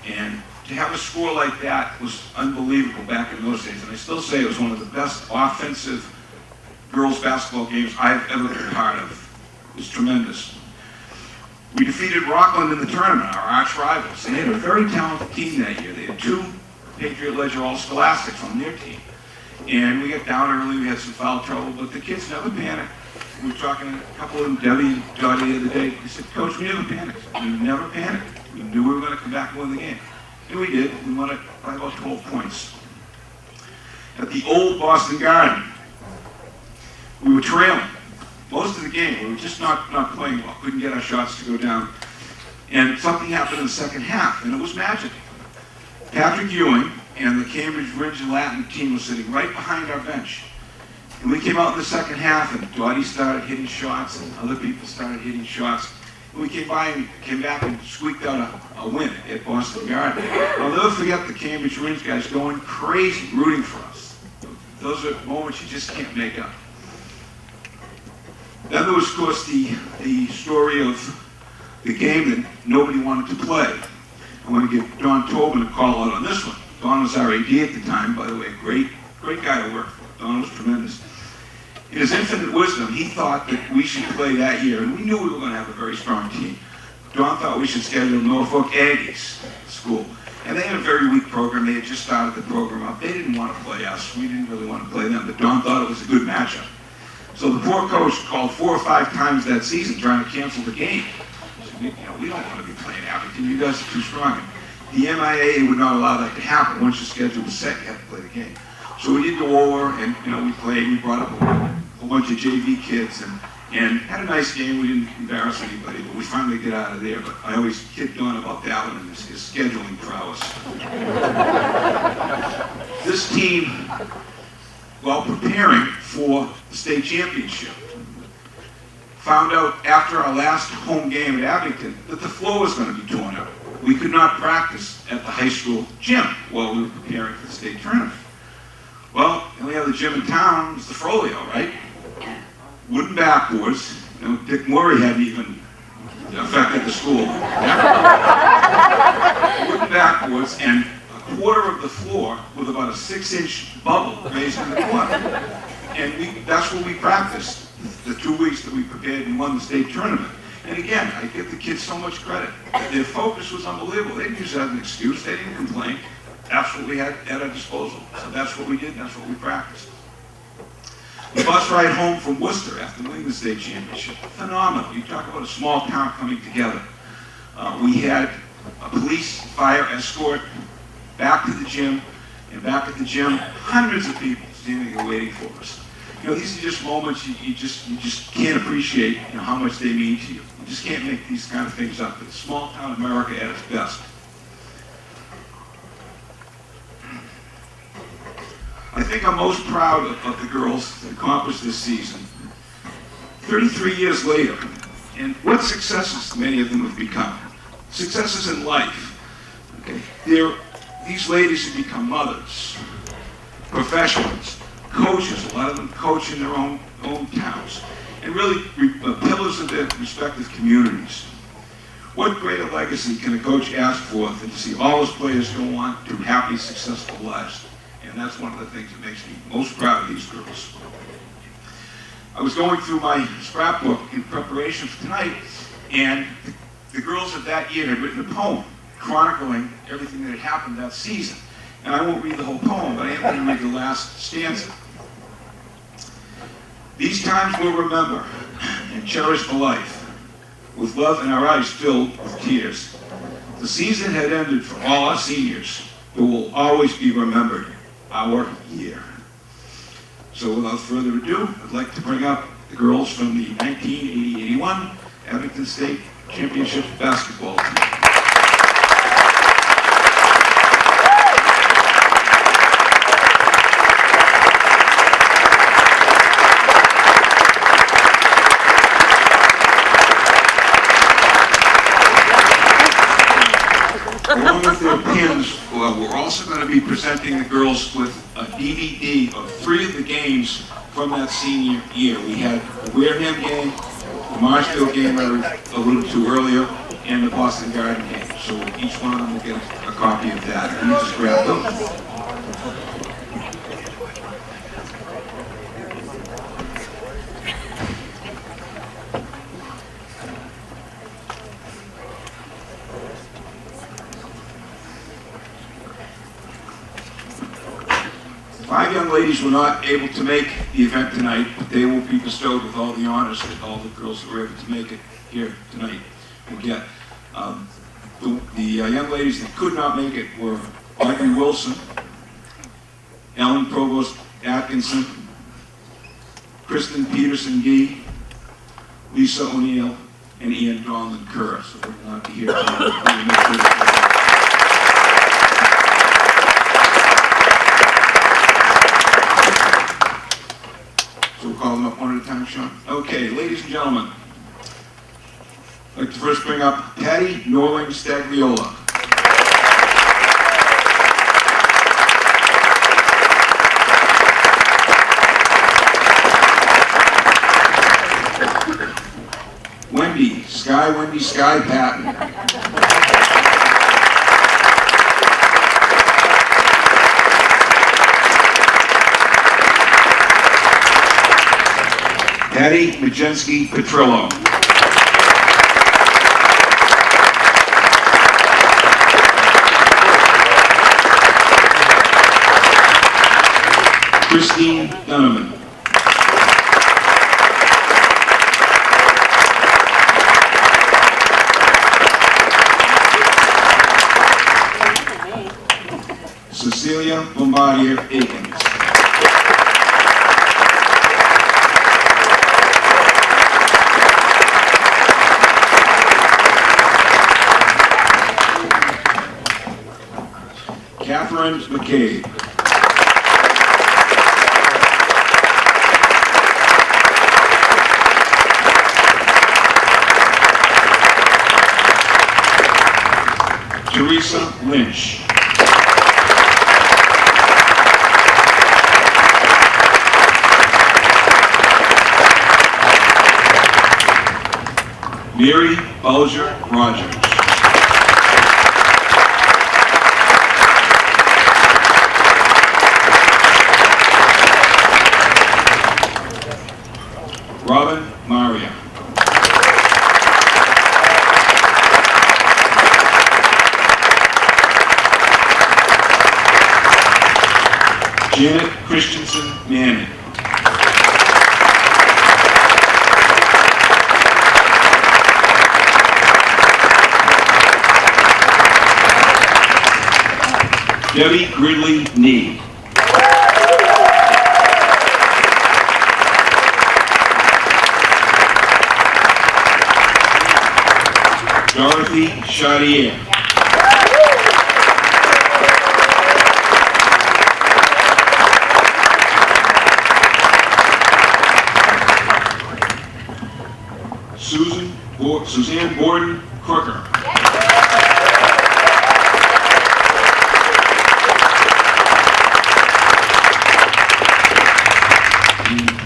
And to have a score like that was unbelievable back in those days. And I still say it was one of the best offensive girls basketball games I've ever been part of. It was tremendous. We defeated Rockland in the tournament, our arch rivals. They had a very talented team that year. They had 2 Patriot Ledger All-Scholastics on their team. And we got down early, we had some foul trouble, but the kids never panicked. We were talking to a couple of them, Debbie and Dottie, the other day. They said, Coach, we never panicked. We never panicked. We knew we were going to come back and win the game. And we did. We won it by about 12 points. At the old Boston Garden, we were trailing most of the game. We were just not playing well. Couldn't get our shots to go down. And something happened in the second half, and it was magic. Patrick Ewing and the Cambridge Ridge and Latin team was sitting right behind our bench. And we came out in the second half, and Dottie started hitting shots, and other people started hitting shots. And we came back and squeaked out a win at Boston Garden. I'll never forget the Cambridge Ridge guys going crazy, rooting for us. Those are moments you just can't make up. Then there was, of course, the story of the game that nobody wanted to play. I want to give Don Tobin a call out on this one. Don was our AD at the time, by the way, great guy to work for. Don was tremendous. In his infinite wisdom, he thought that we should play that year, and we knew we were going to have a very strong team. Don thought we should schedule Norfolk Aggies school. And they had a very weak program. They had just started the program up. They didn't want to play us. We didn't really want to play them, but Don thought it was a good matchup. So the poor coach called 4 or 5 times that season trying to cancel the game. He said, we don't want to be playing Abington. You guys are too strong. The MIAA would not allow that to happen. Once your schedule was set, you had to play the game. So we did go over, and we played. We brought up a whole bunch of JV kids, and had a nice game. We didn't embarrass anybody, but we finally get out of there. But I always kid Don about that one and his scheduling prowess. This team, while preparing for the state championship, found out after our last home game at Abington that the floor was going to be torn up. We could not practice at the high school gym while we were preparing for the state tournament. Well, the only other gym in town was the Frollo, right? Wooden backboards. Dick Murray hadn't even affected the school. Wooden backboards and a quarter of the floor with about a 6-inch bubble raised in the corner. And that's where we practiced the 2 weeks that we prepared and won the state tournament. And again, I give the kids so much credit. Their focus was unbelievable. They didn't use that as an excuse. They didn't complain. That's what we had at our disposal. So that's what we did, and that's what we practiced. The bus ride home from Worcester after winning the state championship, phenomenal. You talk about a small town coming together. We had a police fire escort back to the gym, and back at the gym, hundreds of people standing there waiting for us. You know, these are just moments you just can't appreciate, you know, how much they mean to you. You just can't make these kind of things up. It's small town America at its best. I think I'm most proud of the girls that accomplished this season. 33 years later, and what successes many of them have become. Successes in life. Okay? These ladies have become mothers, professionals, coaches. A lot of them coach in their own towns, and really pillars of their respective communities. What greater legacy can a coach ask for than to see all his players go on to happy, successful lives? And that's one of the things that makes me most proud of these girls. I was going through my scrapbook in preparation for tonight, and the girls of that year had written a poem chronicling everything that had happened that season. And I won't read the whole poem, but I am going to read the last stanza. These times we'll remember and cherish for life, with love in our eyes filled with tears. The season had ended for all our seniors, but will always be remembered, our year. So without further ado, I'd like to bring up the girls from the 1980-81 Abington State Championship basketball team. Along with their pins, we're also going to be presenting the girls with a DVD of 3 of the games from that senior year. We had the Wareham game, the Marshfield game I alluded to earlier, and the Boston Garden game. So each one of them will get a copy of that. You just grab those. Five young ladies were not able to make the event tonight, but they will be bestowed with all the honors that all the girls who were able to make it here tonight will get. The young ladies that could not make it were Audrey Wilson, Ellen Provost Atkinson, Kristen Peterson-Gee, Lisa O'Neill, and Ian Donlan Kerr. So they will not be here tonight. So we'll call them up one at a time, Sean. Okay, ladies and gentlemen, I'd like to first bring up Patty Norling Stagliola. Wendy Sky Patton. Patty Majensky Petrillo. Christine Donovan. Cecilia Bombardier Aikens. Catherine McCabe. Teresa Lynch. Mary Bulger Rogers. Robin Maria. Janet Christensen Manning. Debbie Gridley Nee. Dorothy Chartier. Suzanne Borden Crooker.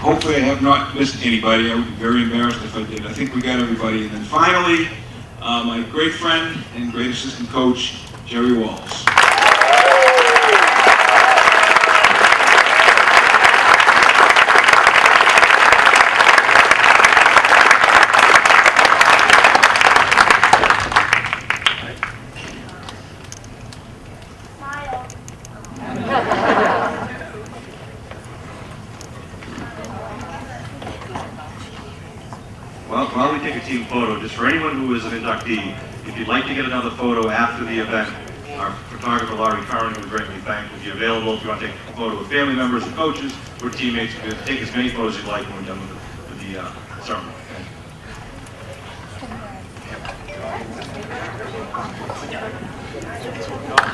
Hopefully I have not missed anybody. I would be very embarrassed if I did. I think we got everybody. And then finally, my great friend and great assistant coach, Jerry Walls. Well, while we take a team photo, just for anyone who is an inductee, if you'd like to get another photo after the event, our photographer Laurie Curran would greatly thank. If you're available, if you want to take a photo with family members and coaches or teammates, you can take as many photos as you'd like when we're done with the ceremony. Okay.